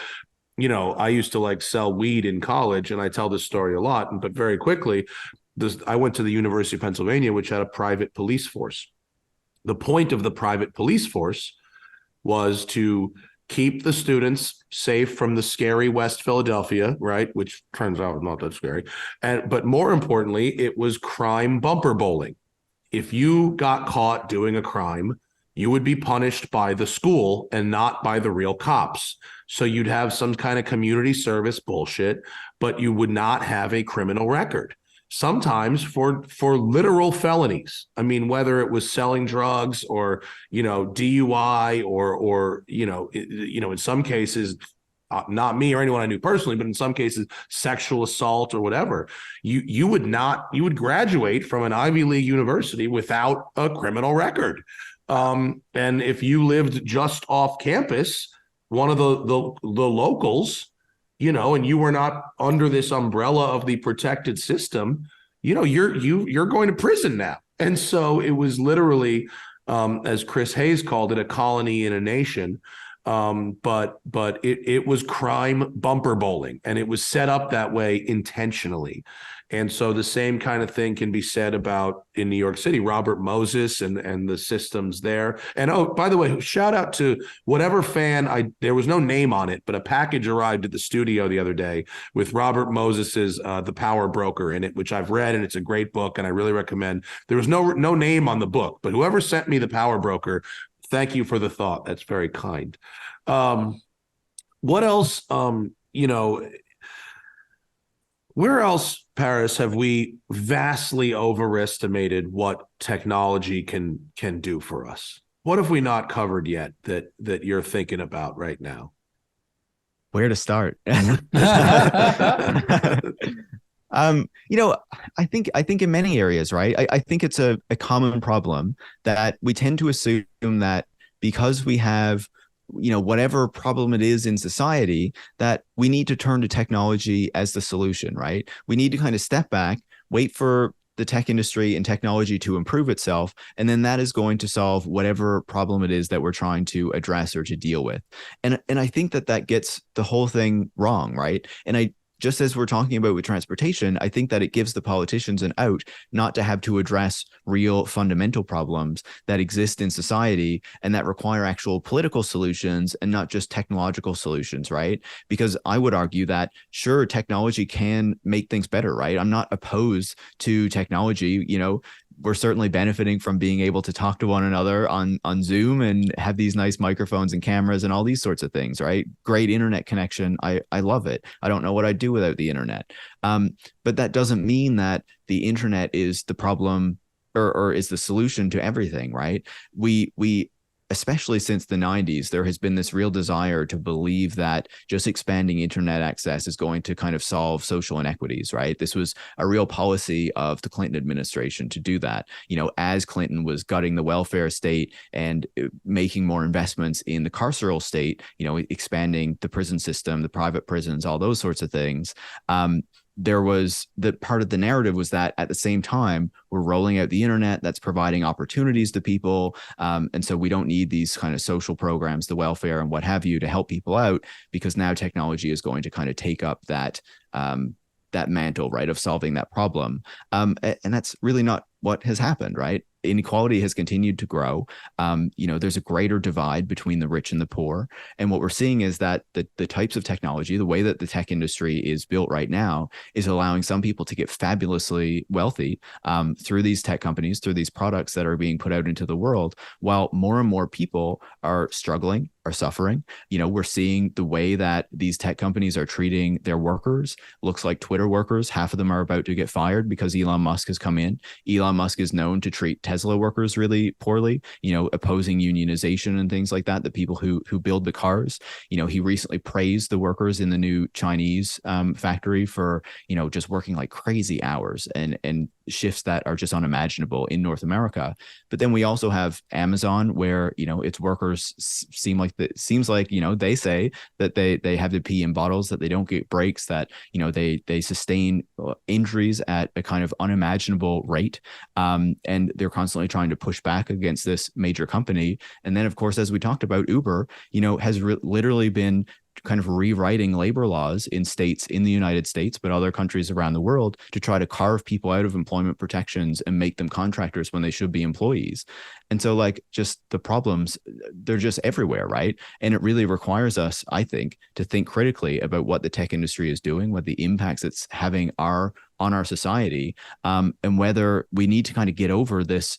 you know, I used to like sell weed in college, and I tell this story a lot, but very quickly, I went to the University of Pennsylvania, which had a private police force. The point of the private police force was to keep the students safe from the scary West Philadelphia, right? Which turns out not that scary. But more importantly, it was crime bumper bowling. If you got caught doing a crime, you would be punished by the school and not by the real cops. So you'd have some kind of community service bullshit, but you would not have a criminal record. Sometimes for literal felonies. I mean, whether it was selling drugs or, DUI or in some cases, not me or anyone I knew personally, but in some cases, sexual assault or whatever, you would graduate from an Ivy League university without a criminal record. And if you lived just off campus, one of the locals, and you were not under this umbrella of the protected system, you're going to prison now. And so it was literally, as Chris Hayes called it, a colony in a nation. But it was crime bumper bowling, and it was set up that way intentionally. And so the same kind of thing can be said about in New York City, Robert Moses and the systems there. And oh, by the way, shout out to whatever fan there was no name on it, but a package arrived at the studio the other day with Robert Moses's The Power Broker in it, which I've read, and it's a great book, and I really recommend. There was no name on the book, but whoever sent me The Power Broker, thank you for the thought. That's very kind. What else, where else, Paris, have we vastly overestimated what technology can do for us? What have we not covered yet that you're thinking about right now? Where to start? I think in many areas, right? I think it's a common problem that we tend to assume that because we have, whatever problem it is in society, that we need to turn to technology as the solution, right? We need to kind of step back, wait for the tech industry and technology to improve itself, and then that is going to solve whatever problem it is that we're trying to address or to deal with. And I think that gets the whole thing wrong, right? And just as we're talking about with transportation, I think that it gives the politicians an out not to have to address real fundamental problems that exist in society and that require actual political solutions and not just technological solutions, right? Because I would argue that, sure, technology can make things better, right? I'm not opposed to technology. We're certainly benefiting from being able to talk to one another on Zoom and have these nice microphones and cameras and all these sorts of things, right? Great internet connection. I love it. I don't know what I'd do without the internet. But that doesn't mean that the internet is the problem or is the solution to everything, right? We especially since the 90s, there has been this real desire to believe that just expanding internet access is going to kind of solve social inequities, right? This was a real policy of the Clinton administration to do that. As Clinton was gutting the welfare state and making more investments in the carceral state, expanding the prison system, the private prisons, all those sorts of things. There was the part of the narrative was that at the same time, we're rolling out the internet that's providing opportunities to people. And so we don't need these kind of social programs, the welfare and what have you, to help people out, because now technology is going to kind of take up that mantle, right, of solving that problem. And that's really not what has happened, right? Inequality has continued to grow. There's a greater divide between the rich and the poor. And what we're seeing is that the types of technology, the way that the tech industry is built right now, is allowing some people to get fabulously wealthy through these tech companies, through these products that are being put out into the world, while more and more people are struggling, are suffering. We're seeing the way that these tech companies are treating their workers. Looks like Twitter workers, half of them are about to get fired because Elon Musk has come in. Elon Musk is known to treat Tesla workers really poorly, opposing unionization and things like that, the people who build the cars. He recently praised the workers in the new Chinese factory for, just working like crazy hours and shifts that are just unimaginable in North America. But then we also have Amazon, where, its workers seems like, they say that they have to pee in bottles, that they don't get breaks, that, they sustain injuries at a kind of unimaginable rate. And they're constantly trying to push back against this major company. And then, of course, as we talked about, Uber, has literally been kind of rewriting labor laws in states in the United States, but other countries around the world, to try to carve people out of employment protections and make them contractors when they should be employees. And so like just the problems, they're just everywhere, right? And it really requires us, I think, to think critically about what the tech industry is doing, what the impacts it's having are on our society, and whether we need to kind of get over this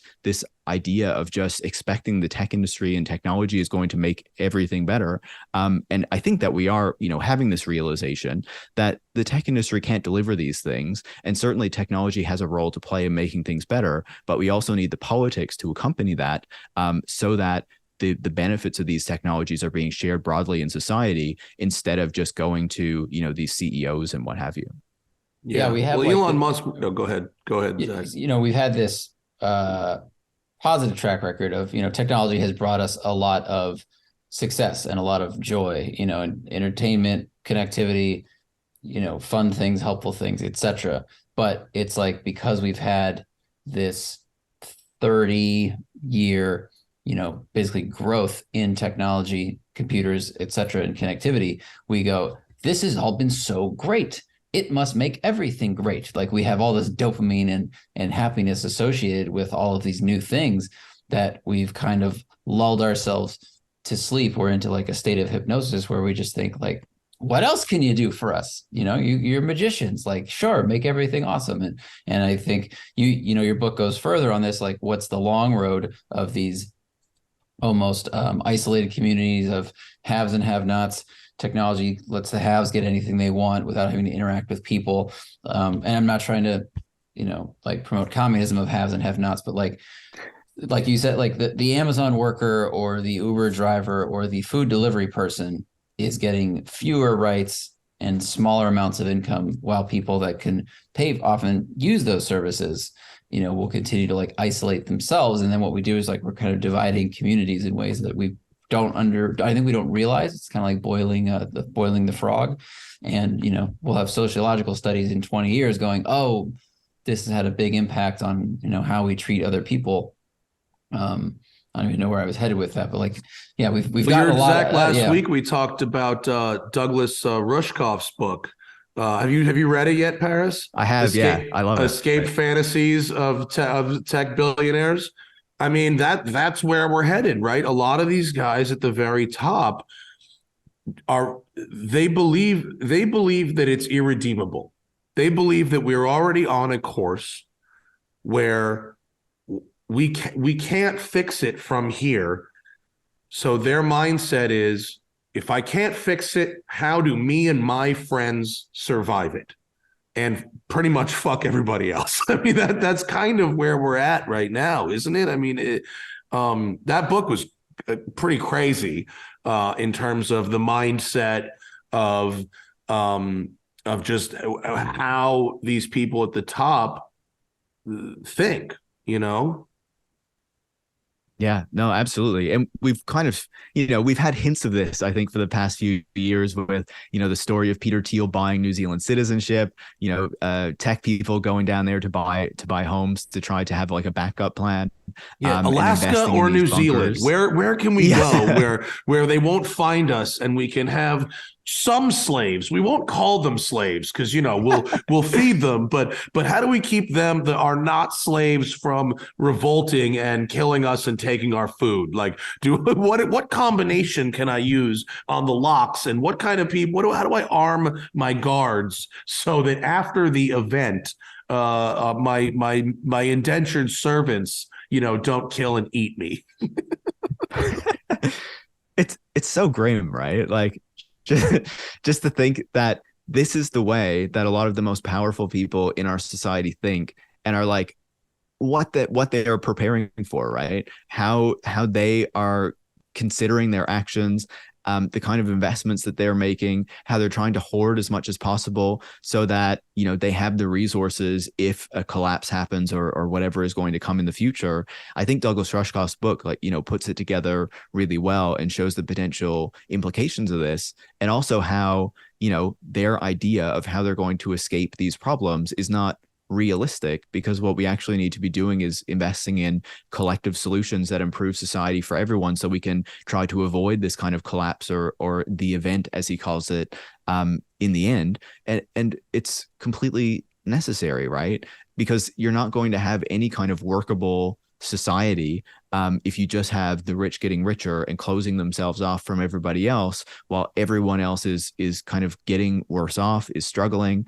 idea of just expecting the tech industry and technology is going to make everything better. And I think that we are, having this realization that the tech industry can't deliver these things. And certainly technology has a role to play in making things better, but we also need the politics to accompany that, so that the benefits of these technologies are being shared broadly in society instead of just going to, these CEOs and what have you. Yeah, we have Elon Musk. No, go ahead, Zach. We've had this positive track record of, technology has brought us a lot of success and a lot of joy, and entertainment, connectivity, fun things, helpful things, etc. But it's like, because we've had this 30-year, basically growth in technology, computers, etc., and connectivity, we go, this has all been so great. It must make everything great. Like, we have all this dopamine and happiness associated with all of these new things that we've kind of lulled ourselves to sleep. We're into like a state of hypnosis where we just think like, what else can you do for us? You're magicians, like, sure, make everything awesome. And I think your book goes further on this, like, what's the long road of these almost isolated communities of haves and have-nots. Technology lets the haves get anything they want without having to interact with people. And I'm not trying to, promote communism of haves and have-nots, but like you said, like the Amazon worker or the Uber driver or the food delivery person is getting fewer rights and smaller amounts of income, while people that can pay often use those services, will continue to like isolate themselves. And then what we do is like, we're kind of dividing communities in ways that we I think we don't realize. It's kind of like boiling the frog. And, we'll have sociological studies in 20 years going, oh, this has had a big impact on, how we treat other people. I don't even know where I was headed with that, but like, yeah, we've got a lot. Zach, last week we talked about Douglas Rushkoff's book. Have you read it yet, Paris? I have. I love it. Escape Fantasies of Tech Billionaires. I mean, that's where we're headed, right? A lot of these guys at the very top they believe that it's irredeemable. They believe that we're already on a course where we can't fix it from here. So their mindset is, if I can't fix it, how do me and my friends survive it? And pretty much fuck everybody else. I mean, that's kind of where we're at right now, isn't it? I mean, that book was pretty crazy in terms of the mindset of just how these people at the top think, Yeah, no, absolutely. And we've kind of, we've had hints of this, I think, for the past few years with, the story of Peter Thiel buying New Zealand citizenship, tech people going down there to buy homes to try to have like a backup plan. Yeah, Alaska or New Zealand. Where can we go where they won't find us and we can have some slaves? We won't call them slaves because we'll feed them, but how do we keep them that are not slaves from revolting and killing us and taking our food? Like, what combination can I use on the locks, and what kind of people? How do I arm my guards so that after the event, my indentured servants, don't kill and eat me? It's so grim, right? Like, just to think that this is the way that a lot of the most powerful people in our society think, and are like, what they are preparing for, right? How they are considering their actions, the kind of investments that they're making, how they're trying to hoard as much as possible so that, they have the resources if a collapse happens or whatever is going to come in the future. I think Douglas Rushkoff's book, puts it together really well and shows the potential implications of this, and also how, their idea of how they're going to escape these problems is not realistic, because what we actually need to be doing is investing in collective solutions that improve society for everyone, so we can try to avoid this kind of collapse or the event, as he calls it, in the end. And it's completely necessary, right? Because you're not going to have any kind of workable society if you just have the rich getting richer and closing themselves off from everybody else, while everyone else is kind of getting worse off, is struggling.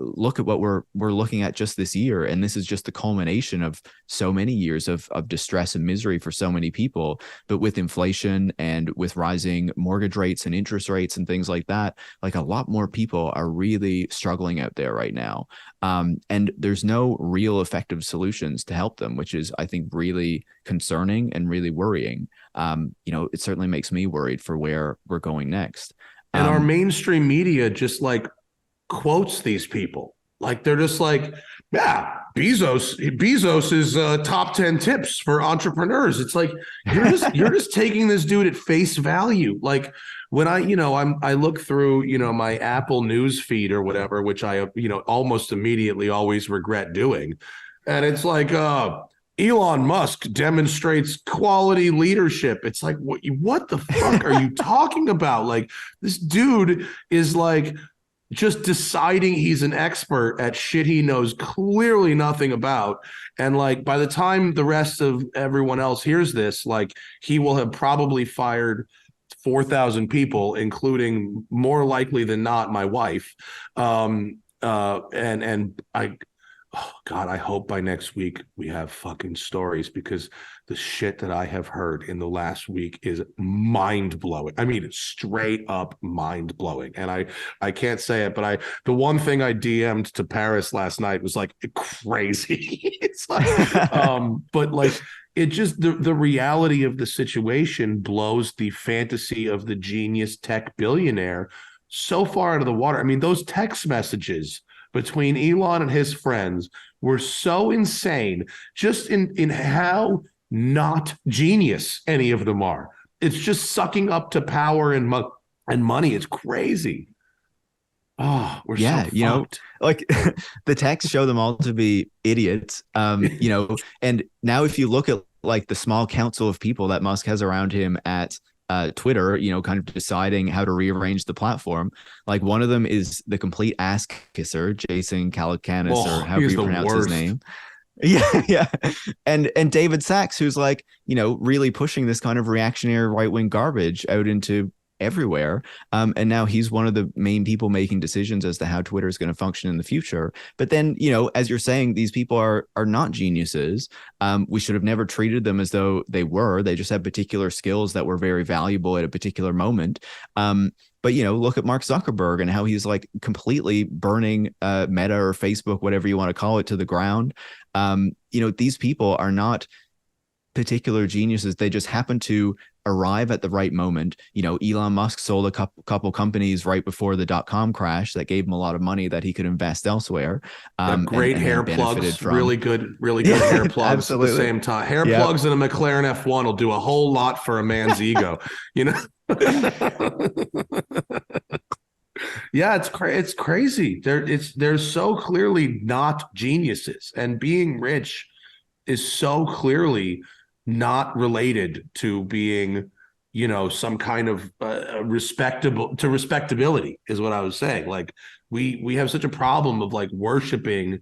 Look at what we're looking at just this year, and this is just the culmination of so many years of distress and misery for so many people. But with inflation and with rising mortgage rates and interest rates and things like that, like, a lot more people are really struggling out there right now, and there's no real effective solutions to help them, which is, I think, really concerning and really worrying. It certainly makes me worried for where we're going next. And our mainstream media just like quotes these people. Like, they're just like, yeah, Bezos is top 10 tips for entrepreneurs. It's like, you're just taking this dude at face value. Like, when I look through, my Apple news feed or whatever, which I, almost immediately always regret doing. And it's like, Elon Musk demonstrates quality leadership. It's like, what the fuck are you talking about? Like, this dude is like just deciding he's an expert at shit he knows clearly nothing about. And like, by the time the rest of everyone else hears this, like, he will have probably fired 4,000 people, including, more likely than not, my wife. Oh God, I hope by next week we have fucking stories, because the shit that I have heard in the last week is mind-blowing. I mean, it's straight up mind-blowing. And I can't say it, but the one thing I DM'd to Paris last night was like crazy. It's like, but like, it just, the reality of the situation blows the fantasy of the genius tech billionaire so far out of the water. I mean, those text messages between Elon and his friends were so insane, just in how not genius any of them are. It's just sucking up to power and money. It's crazy. Oh, we're so fucked. Like, the texts show them all to be idiots. And now if you look at like the small council of people that Musk has around him at Twitter, kind of deciding how to rearrange the platform. Like, one of them is the complete ass kisser, Jason Calacanis, or however you pronounce his name. Yeah. And David Sachs, who's like, really pushing this kind of reactionary right-wing garbage out into everywhere. And now he's one of the main people making decisions as to how Twitter is going to function in the future. But then, as you're saying, these people are not geniuses. We should have never treated them as though they were. They just have particular skills that were very valuable at a particular moment. But, look at Mark Zuckerberg and how he's like completely burning Meta or Facebook, whatever you want to call it, to the ground. These people are not particular geniuses. They just happen to arrive at the right moment. Elon Musk sold a couple companies right before the .com crash that gave him a lot of money that he could invest elsewhere. Great hair plugs, really good hair plugs at the same time. Hair plugs and a McLaren F1 will do a whole lot for a man's ego, Yeah, it's crazy. They're so clearly not geniuses, and being rich is so clearly not related to being, some kind of respectability is what I was saying. Like, we have such a problem of like worshiping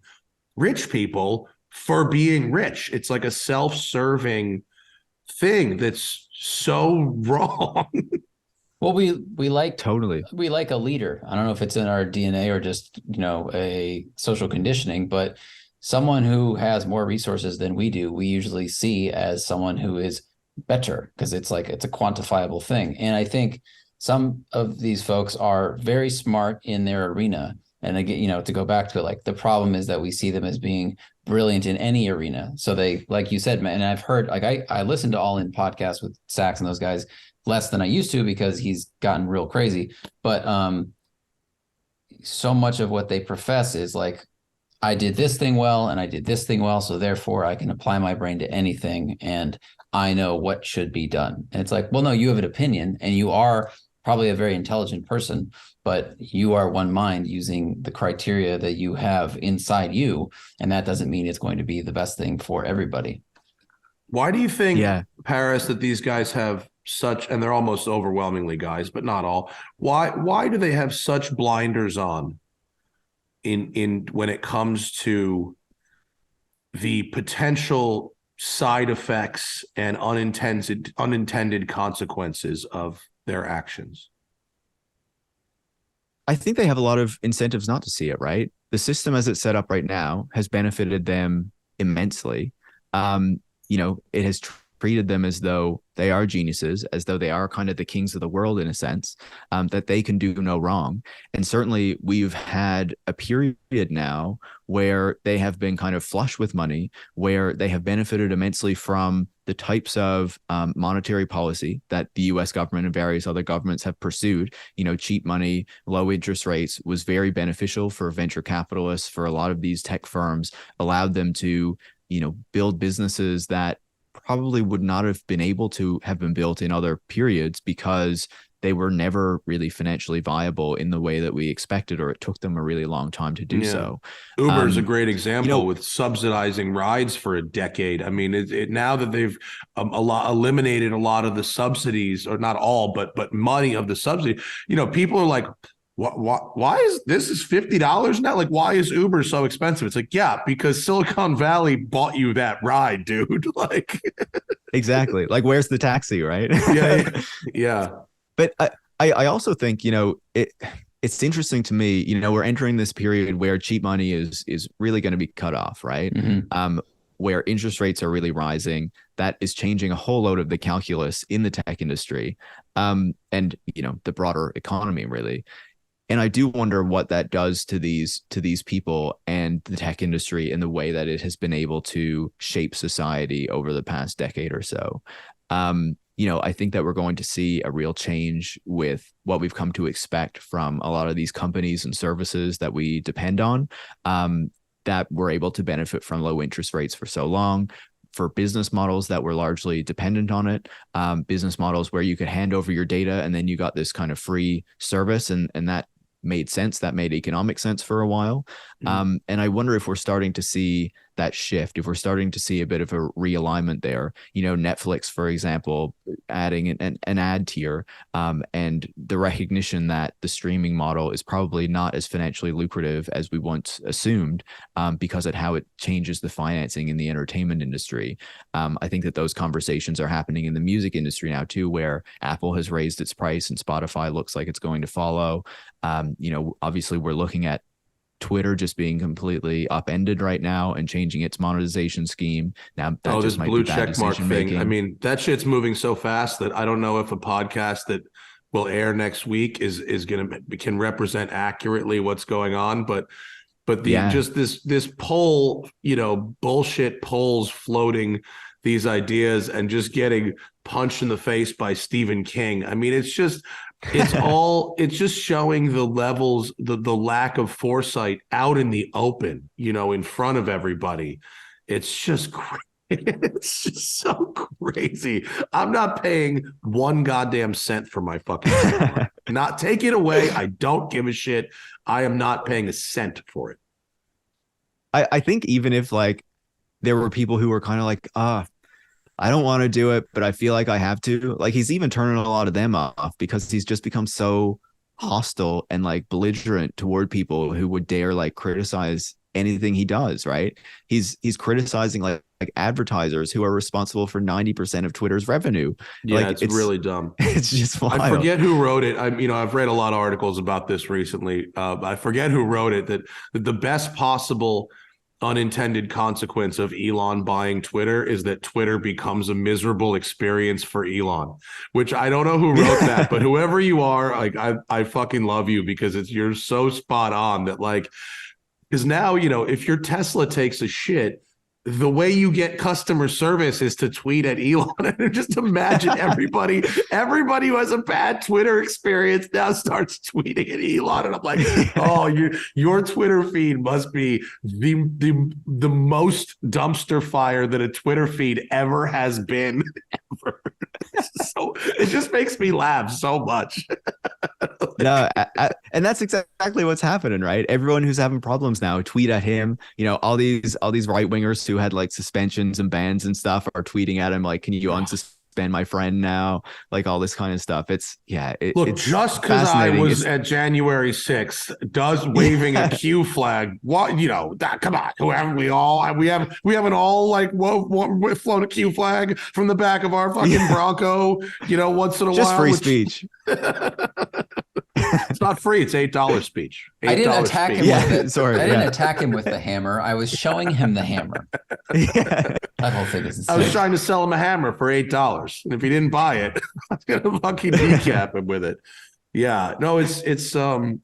rich people for being rich. It's like a self-serving thing that's so wrong. Well, we like a leader. I don't know if it's in our DNA or just, a social conditioning, but someone who has more resources than we do, we usually see as someone who is better, because it's a quantifiable thing. And I think some of these folks are very smart in their arena. And again, to go back to it, like, the problem is that we see them as being brilliant in any arena. So they, like you said, man, and I've heard, like, I listened to All In podcasts with Sachs and those guys less than I used to, because he's gotten real crazy. But so much of what they profess is like, I did this thing well and I did this thing well, so therefore I can apply my brain to anything and I know what should be done. And it's like, well, no, you have an opinion and you are probably a very intelligent person, but you are one mind using the criteria that you have inside you, and that doesn't mean it's going to be the best thing for everybody. Why do you think, Yeah. Paris, that these guys have such, and they're almost overwhelmingly guys, but not all. Why do they have such blinders on in when it comes to the potential side effects and unintended consequences of their actions? I think they have a lot of incentives not to see it, right? The system as it's set up right now has benefited them immensely. It has treated them as though they are geniuses, as though they are kind of the kings of the world in a sense, that they can do no wrong. And certainly we've had a period now where they have been kind of flush with money, where they have benefited immensely from the types of monetary policy that the US government and various other governments have pursued. Cheap money, low interest rates was very beneficial for venture capitalists, for a lot of these tech firms, allowed them to, build businesses that probably would not have been able to have been built in other periods because they were never really financially viable in the way that we expected, or it took them a really long time to do so. Uber is a great example with subsidizing rides for a decade. I mean, now that they've eliminated a lot of the subsidies, or not all, but money of the subsidy, people are like, why is this is $50 now? Like, why is Uber so expensive? It's like, yeah, because Silicon Valley bought you that ride, dude. Like, exactly. Like, where's the taxi, right? Yeah. But I also think, it's interesting to me, we're entering this period where cheap money is really going to be cut off, right? Mm-hmm. Where interest rates are really rising. That is changing a whole load of the calculus in the tech industry, and the broader economy, really. And I do wonder what that does to these people and the tech industry in the way that it has been able to shape society over the past decade or so. I think that we're going to see a real change with what we've come to expect from a lot of these companies and services that we depend on, that were able to benefit from low interest rates for so long, for business models that were largely dependent on it, business models where you could hand over your data and then you got this kind of free service, and that made sense. That made economic sense for a while. And I wonder if we're starting to see that shift, if we're starting to see a bit of a realignment there. Netflix, for example, adding an ad tier, and the recognition that the streaming model is probably not as financially lucrative as we once assumed, because of how it changes the financing in the entertainment industry. I think that those conversations are happening in the music industry now too, where Apple has raised its price and Spotify looks like it's going to follow. Obviously we're looking at Twitter just being completely upended right now and changing its monetization scheme. Now, that this blue check mark thing. I mean, that shit's moving so fast that I don't know if a podcast that will air next week can represent accurately what's going on. But just this poll, bullshit polls floating these ideas and just getting punched in the face by Stephen King. I mean, it's just showing the levels, the lack of foresight out in the open, in front of everybody. It's just so crazy. I'm not paying one goddamn cent for my fucking channel. Not take it away. I don't give a shit. I am not paying a cent for it. I think even if there were people who were kind of like, I don't want to do it, but I feel like I have to. He's even turning a lot of them off because he's just become so hostile and belligerent toward people who would dare criticize anything he does, right? He's criticizing like advertisers who are responsible for 90% of Twitter's revenue. Yeah, it's really dumb. It's just wild. I forget who wrote it. I've read a lot of articles about this recently. I forget who wrote it, that the best possible unintended consequence of Elon buying Twitter is that Twitter becomes a miserable experience for Elon, which I don't know who wrote that, but whoever you are, I fucking love you, because you're so spot on that because now, if your Tesla takes a shit, the way you get customer service is to tweet at Elon. And just imagine everybody who has a bad Twitter experience now starts tweeting at Elon. And I'm like, oh, your Twitter feed must be the most dumpster fire that a Twitter feed ever has been. Ever. So it just makes me laugh so much. No, and that's exactly what's happening, right? Everyone who's having problems now tweet at him. All these right wingers who had like suspensions and bans and stuff are tweeting at him like, "Can you unsuspend my friend now?" Like all this kind of stuff. Look, it's just because I fascinating. was at January 6th, does waving a Q flag? What come on, who haven't we all? We haven't all like flown a Q flag from the back of our fucking Bronco. Once in a just while, free speech. It's not free. It's $8 speech. I didn't attack him Yeah, with it. sorry, I didn't yeah. attack him with the hammer. I was showing him the hammer. Yeah. That whole thing is I was insane. trying to sell him a hammer for $8, and if he didn't buy it, I was gonna fucking decap him with it. Yeah, no, it's some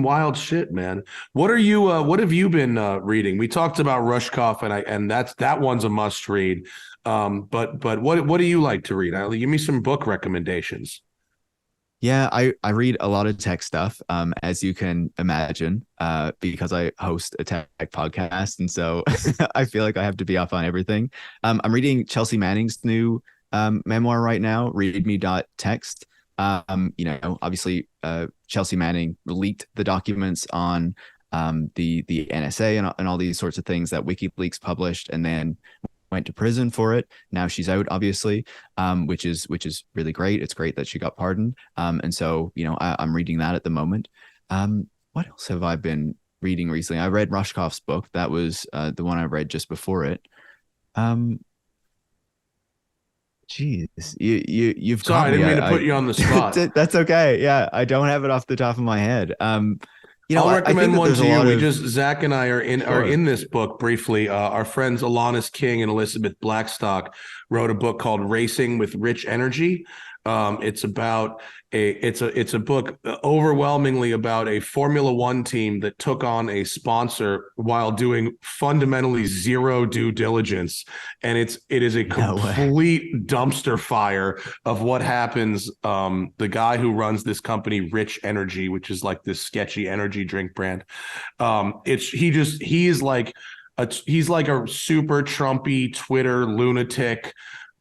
wild shit, man. What have you been reading? We talked about Rushkoff, and that one's a must read. But what do you like to read? Give me some book recommendations. Yeah, I read a lot of tech stuff, as you can imagine, because I host a tech podcast. And so I feel like I have to be up on everything. I'm reading Chelsea Manning's new memoir right now, readme.text. Obviously, Chelsea Manning leaked the documents on the NSA and all these sorts of things that WikiLeaks published, and then went to prison for it. Now she's out, obviously, which is really great. It's great that she got pardoned. And so, I'm reading that at the moment. What else have I been reading recently? I read Rushkoff's book. That was the one I read just before it. Geez, you've Sorry, I didn't mean to put you on the spot. That's okay. Yeah, I don't have it off the top of my head. I'll recommend one to you. Zach and I are Sure. in this book briefly. Our friends Alanis King and Elizabeth Blackstock wrote a book called Racing with Rich Energy. It's about it's a book overwhelmingly about a Formula One team that took on a sponsor while doing fundamentally zero due diligence, and it is a complete dumpster fire of what happens. The guy who runs this company, Rich Energy, which is like this sketchy energy drink brand, he's like a super Trumpy Twitter lunatic.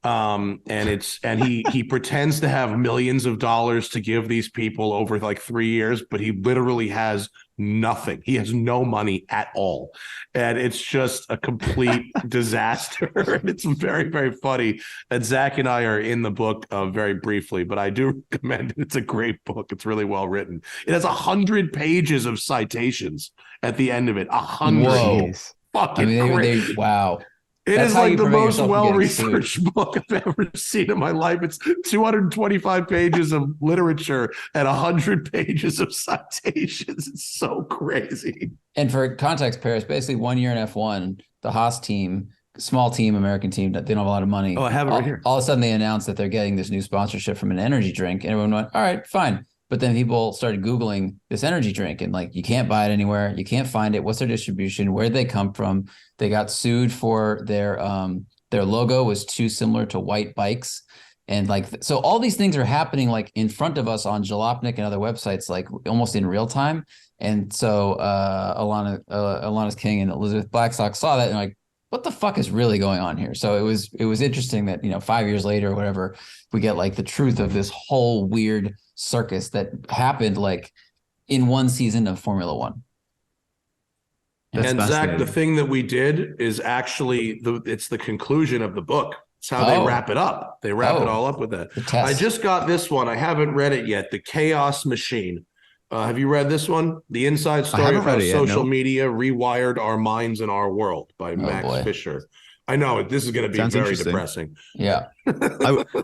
And he pretends to have millions of dollars to give these people over like 3 years, but he literally has nothing. He has no money at all. And it's just a complete disaster. And it's very, very funny. And Zach and I are in the book very briefly, but I do recommend it. It's a great book. It's really well written. It has 100 pages of citations at the end of it. 100. Whoa. Fucking great. Wow. It That's is how like you the prevent most yourself from getting well-researched book I've ever seen in my life. It's 225 pages of literature and 100 pages of citations. It's so crazy. And for context, Paris, basically 1 year in F1, the Haas team, small team, American team, that they don't have a lot of money. Oh, I have it right here. All of a sudden they announced that they're getting this new sponsorship from an energy drink, and everyone went, all right, fine. But then people started Googling this energy drink, and like, you can't buy it anywhere. You can't find it. What's their distribution? Where'd they come from? They got sued for their logo was too similar to white bikes. And like, so all these things are happening like in front of us on Jalopnik and other websites, like almost in real time. And so Alanis King and Elizabeth Blackstock saw that and like, what the fuck is really going on here? So it was interesting that, 5 years later or whatever, we get like the truth of this whole weird circus that happened like in one season of Formula One. And Zach, the thing that we did is actually it's the conclusion of the book. It's how they wrap it up. They wrap it all up with that. I just got this one. I haven't read it yet. The Chaos Machine. Have you read this one? The Inside Story of How Social Media Rewired Our Minds and Our World by Max Fisher. I know this is going to be very depressing. Yeah.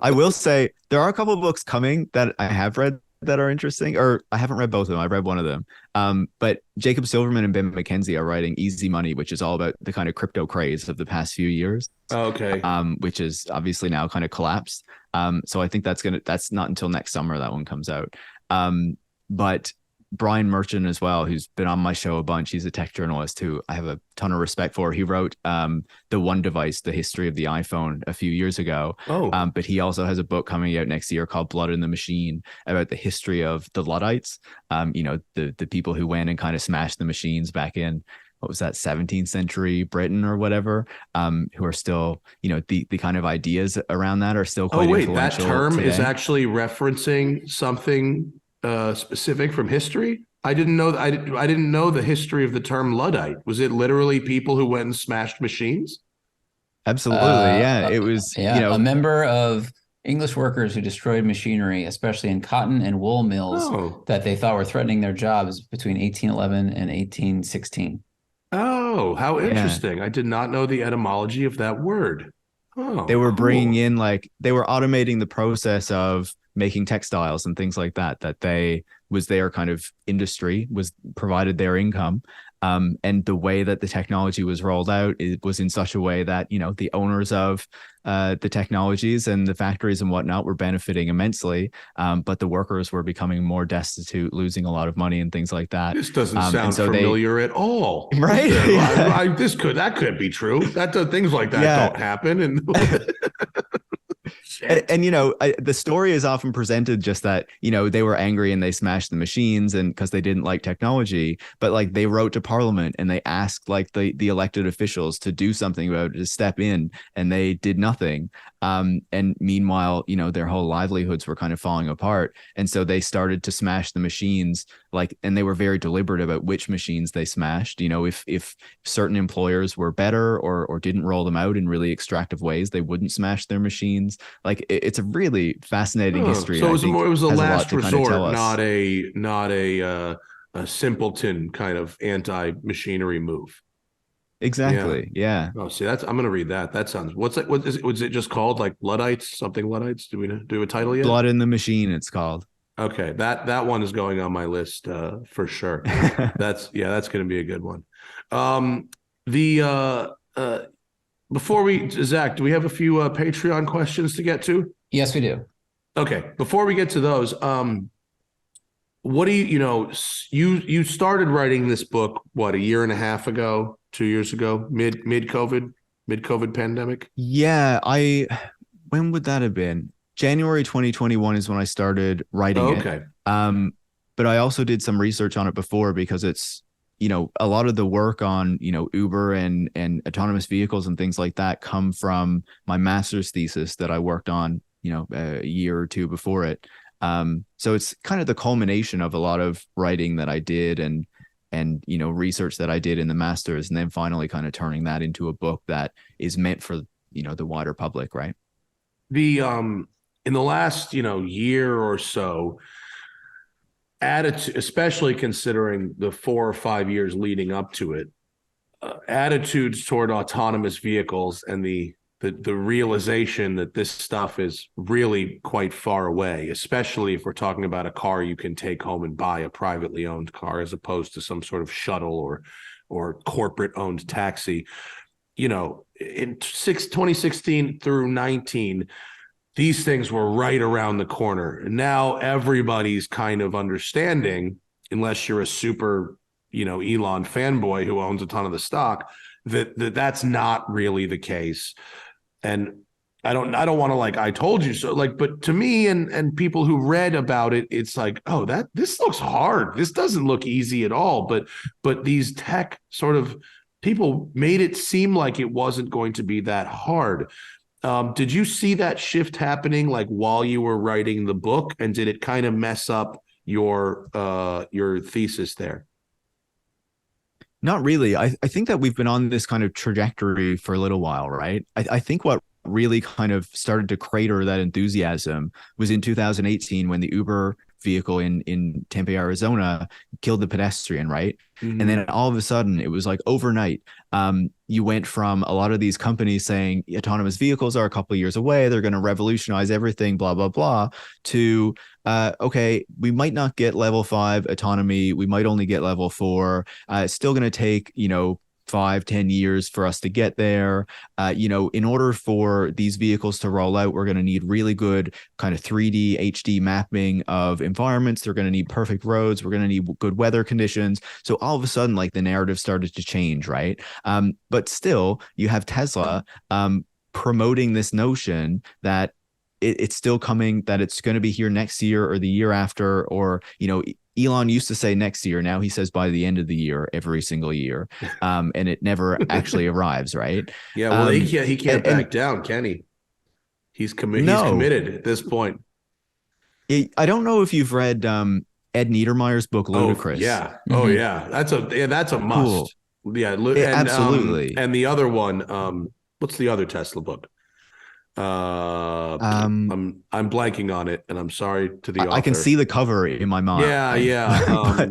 I will say there are a couple of books coming that I have read that are interesting, or I haven't read both of them. I read one of them. But Jacob Silverman and Ben McKenzie are writing Easy Money, which is all about the kind of crypto craze of the past few years. Okay. Which is obviously now kind of collapsed. So I think that's not until next summer that one comes out. But Brian Merchant as well, who's been on my show a bunch. He's a tech journalist who I have a ton of respect for. He wrote The One Device, the history of the iPhone a few years ago. But he also has a book coming out next year called Blood in the Machine about the history of the Luddites, the people who went and kind of smashed the machines back in what was that, 17th century Britain or whatever, who are still, the kind of ideas around that are still quite wait, that influential term today. is actually referencing something specific from history. I didn't know. I didn't know the history of the term Luddite. Was it literally people who went and smashed machines? Absolutely. Yeah. It was, a member of English workers who destroyed machinery, especially in cotton and wool mills that they thought were threatening their jobs between 1811 and 1816. Oh, how interesting. Yeah. I did not know the etymology of that word. Oh, they were bringing in, they were automating the process of making textiles and things like that, was their kind of industry, was provided their income. And the way that the technology was rolled out, it was in such a way that, the owners of the technologies and the factories and whatnot were benefiting immensely. But the workers were becoming more destitute, losing a lot of money and things like that. This doesn't sound familiar at all. Right? That could be true. Things like that don't happen. And the story is often presented just that, they were angry and they smashed the machines and because they didn't like technology, but they wrote to Parliament and they asked the elected officials to do something about it, to step in, and they did nothing. And meanwhile, their whole livelihoods were kind of falling apart. And so they started to smash the machines, and they were very deliberate about which machines they smashed. If certain employers were better or didn't roll them out in really extractive ways, they wouldn't smash their machines. It's a really fascinating history. So it was a last resort, not a simpleton kind of anti-machinery move. Exactly. Yeah. Oh, see, I'm going to read that. That sounds. What is it? Was it just called Luddites? Something Luddites? Do we do a title yet? Blood in the Machine. It's called. Okay, that one is going on my list for sure. That's going to be a good one. Before Zach, do we have a few Patreon questions to get to? Yes, we do. Okay, before we get to those, what do you started writing this book, what, a year and a half ago, 2 years ago, mid COVID pandemic? Yeah, when would that have been? January 2021 is when I started writing it. But I also did some research on it before because it's, a lot of the work on, Uber and autonomous vehicles and things like that come from my master's thesis that I worked on, a year or two before it. So it's kind of the culmination of a lot of writing that I did and research that I did in the master's, and then finally kind of turning that into a book that is meant for, the wider public, right? In the last, year or so, attitude, especially considering the 4 or 5 years leading up to it, attitudes toward autonomous vehicles and the realization that this stuff is really quite far away, especially if we're talking about a car you can take home and buy, a privately owned car, as opposed to some sort of shuttle or corporate owned taxi. In 2016 through 19, these things were right around the corner. And now everybody's kind of understanding, unless you're a super, Elon fanboy who owns a ton of the stock, that's not really the case. And I don't want to I told you so, but to me and people who read about it, it's oh, this looks hard. This doesn't look easy at all. But these tech sort of people made it seem like it wasn't going to be that hard. Did you see that shift happening while you were writing the book, and did it kind of mess up your thesis there? Not really. I think that we've been on this kind of trajectory for a little while, right? I think what really kind of started to crater that enthusiasm was in 2018 when the Uber vehicle in Tempe, Arizona killed the pedestrian, right? Mm-hmm. And then all of a sudden it was overnight. You went from a lot of these companies saying autonomous vehicles are a couple of years away, they're going to revolutionize everything, blah, blah, blah, to, okay, we might not get level 5 autonomy. We might only get level 4. It's still going to take, 5-10 years for us to get there. In order for these vehicles to roll out, we're going to need really good kind of 3D HD mapping of environments. They're going to need perfect roads. We're going to need good weather conditions. So all of a sudden, the narrative started to change, right? But still, you have Tesla promoting this notion that it's still coming, that it's going to be here next year or the year after, or, Elon used to say next year. Now he says by the end of the year, every single year. And it never actually arrives, right? Yeah, well, he can't back down, can he? He's committed. No. He's committed at this point. I don't know if you've read Ed Niedermeyer's book Ludicrous. Oh yeah, oh yeah, that's a must. Cool. Yeah, absolutely. And the other one, what's the other Tesla book? I'm blanking on it, and I'm sorry to the author. I can see the cover in my mind. Yeah.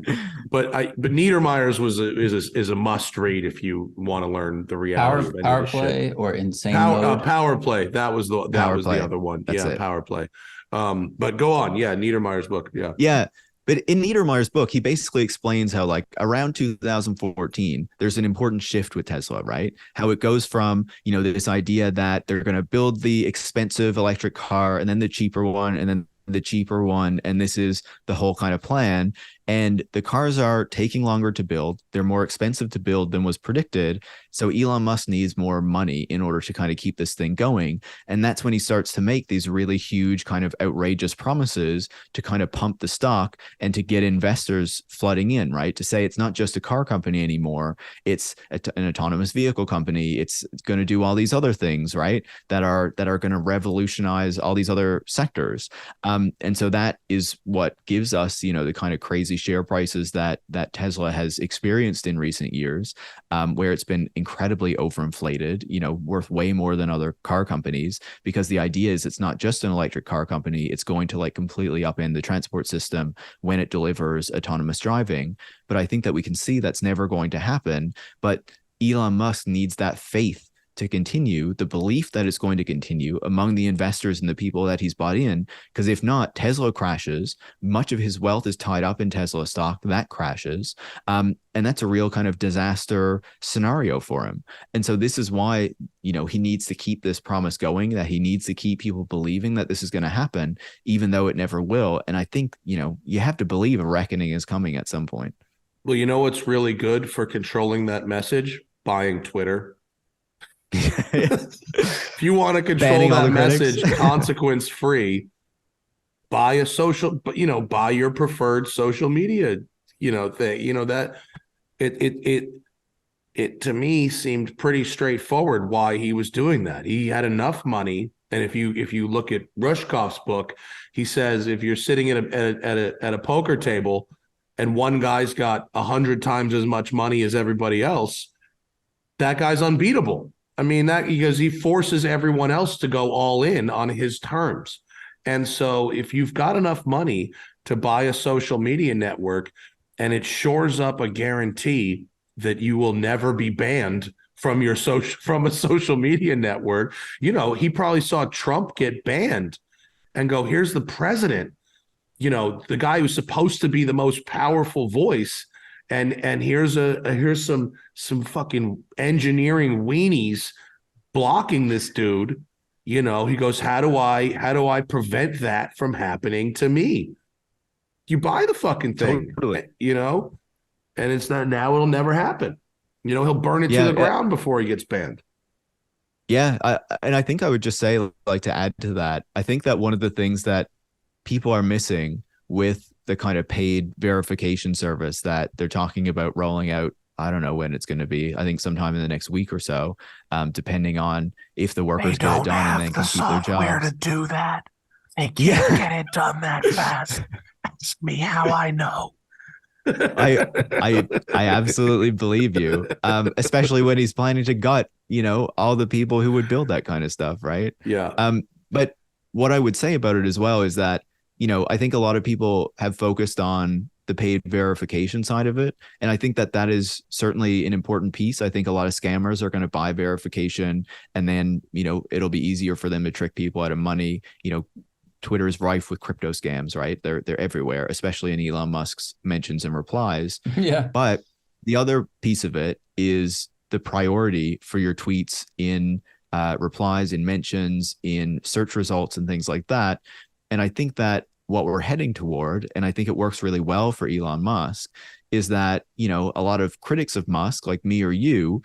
but Niedermeyer's is a must read if you want to learn the reality. Power Play or Insane Mode. Power Play. That was the other one. That's it. Power Play. But go on. Yeah, Niedermeyer's book. Yeah. Yeah. But in Niedermeyer's book, he basically explains how, like, around 2014, there's an important shift with Tesla, right? How it goes from, this idea that they're going to build the expensive electric car and then the cheaper one and then the cheaper one. And this is the whole kind of plan. And the cars are taking longer to build. They're more expensive to build than was predicted. So Elon Musk needs more money in order to kind of keep this thing going. And that's when he starts to make these really huge kind of outrageous promises to kind of pump the stock and to get investors flooding in, right? To say it's not just a car company anymore. It's an autonomous vehicle company. It's going to do all these other things, right? That are going to revolutionize all these other sectors. And so that is what gives us, the kind of crazy share prices that Tesla has experienced in recent years, where it's been incredibly overinflated, worth way more than other car companies, because the idea is it's not just an electric car company. It's going to like completely upend the transport system when it delivers autonomous driving. But I think that we can see that's never going to happen. But Elon Musk needs that faith to continue, the belief that it's going to continue among the investors and the people that he's bought in. Because if not, Tesla crashes. Much of his wealth is tied up in Tesla stock. That crashes. And that's a real kind of disaster scenario for him. And so this is why, he needs to keep this promise going, that he needs to keep people believing that this is going to happen, even though it never will. And I think, you have to believe a reckoning is coming at some point. Well, what's really good for controlling that message? Buying Twitter. If you want to control that message consequence free, buy a social, buy your preferred social media, thing, that it to me seemed pretty straightforward why he was doing that. He had enough money. And if you look at Rushkoff's book, he says, if you're sitting at a poker table and one guy's got 100 times as much money as everybody else, that guy's unbeatable. I mean, that because he forces everyone else to go all in on his terms. And so if you've got enough money to buy a social media network and it shores up a guarantee that you will never be banned from a social media network, he probably saw Trump get banned and go, here's the president, the guy who's supposed to be the most powerful voice. And here's some fucking engineering weenies blocking this dude. He goes, how do I prevent that from happening to me? You buy the fucking thing, totally. And it's not, now it'll never happen. He'll burn it to the ground before he gets banned. Yeah. And I think I would just say, like, to add to that, I think that one of the things that people are missing with the kind of paid verification service that they're talking about rolling out, I don't know when it's going to be. I think sometime in the next week or so, depending on if the workers get it done and then can keep their jobs. Where to do that? They can't get it done that fast. Ask me how I know. I absolutely believe you, especially when he's planning to gut, all the people who would build that kind of stuff, right? Yeah. But what I would say about it as well is that, I think a lot of people have focused on the paid verification side of it. And I think that is certainly an important piece. I think a lot of scammers are going to buy verification and then, it'll be easier for them to trick people out of money. Twitter is rife with crypto scams, right? They're everywhere, especially in Elon Musk's mentions and replies. Yeah. But the other piece of it is the priority for your tweets in replies, in mentions, in search results and things like that. And I think that what we're heading toward, and I think it works really well for Elon Musk, is that, a lot of critics of Musk, like me or you,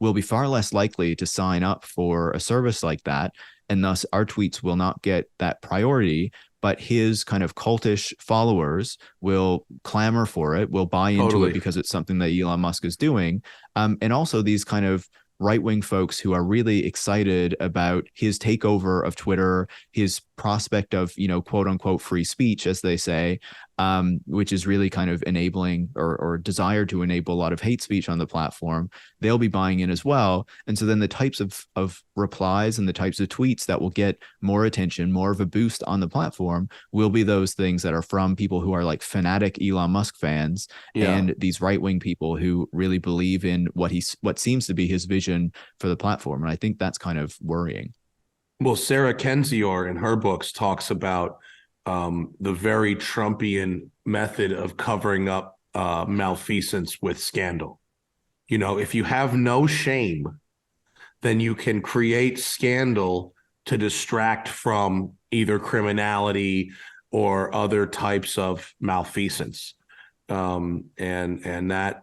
will be far less likely to sign up for a service like that. And thus our tweets will not get that priority. but his kind of cultish followers will clamor for it, will buy into Totally. it because it's something that Elon Musk is doing. And also these kind of right-wing folks who are really excited about his takeover of Twitter, his prospect of, quote unquote, free speech, as they say, which is really kind of enabling or desire to enable a lot of hate speech on the platform. They'll be buying in as well. And so then the types of replies and the types of tweets that will get more attention, more of a boost on the platform will be those things that are from people who are like fanatic Elon Musk fans and these right-wing people who really believe in what seems to be his vision for the platform. And I think that's kind of worrying. Well, Sarah Kendzior in her books talks about the very Trumpian method of covering up malfeasance with scandal. If you have no shame, then you can create scandal to distract from either criminality or other types of malfeasance. And that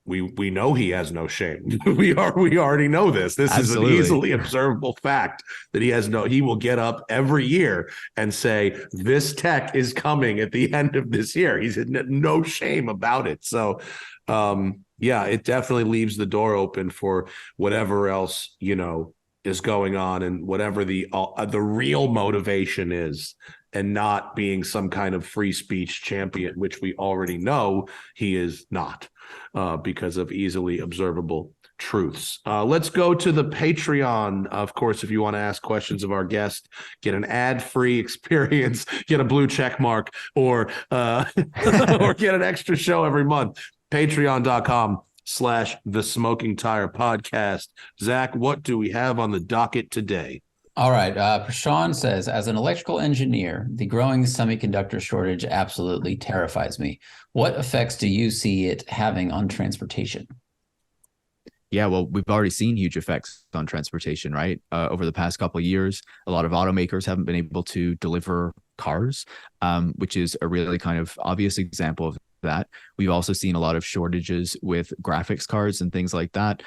we know he has no shame. we already know this. This Absolutely. is an easily observable fact that he will get up every year and say, this tech is coming at the end of this year. He's no shame about it. So, it definitely leaves the door open for whatever else, is going on and whatever the real motivation is, and not being some kind of free speech champion, which we already know he is not, because of easily observable truths. Let's go to the Patreon. Of course, if you want to ask questions of our guest, get an ad-free experience, get a blue check mark, or or get an extra show every month. Patreon.com/The Smoking Tire Podcast. Zach, what do we have on the docket today? All right. Prashant says, as an electrical engineer, the growing semiconductor shortage absolutely terrifies me. What effects do you see it having on transportation? Yeah, well, we've already seen huge effects on transportation, right? Over the past couple of years, a lot of automakers haven't been able to deliver cars, which is a really kind of obvious example of that. We've also seen a lot of shortages with graphics cards and things like that.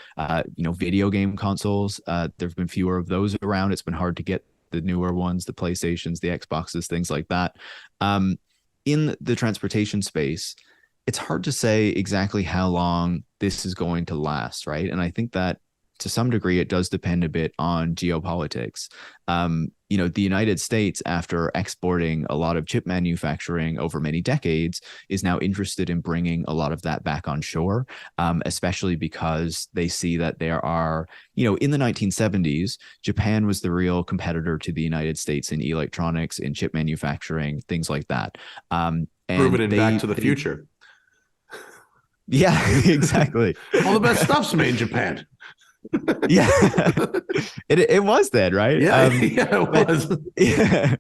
Video game consoles, there've been fewer of those around. It's been hard to get the newer ones, the PlayStations, the Xboxes, things like that. In the transportation space, it's hard to say exactly how long this is going to last, right? And I think that to some degree, it does depend a bit on geopolitics. The United States, after exporting a lot of chip manufacturing over many decades, is now interested in bringing a lot of that back on shore, especially because they see that there are, in the 1970s, Japan was the real competitor to the United States in electronics, in chip manufacturing, things like that. Proven in Back to the Future. Yeah, exactly. All the best stuff's made in Japan. Yeah, it was then, right? Yeah, it was. Yeah,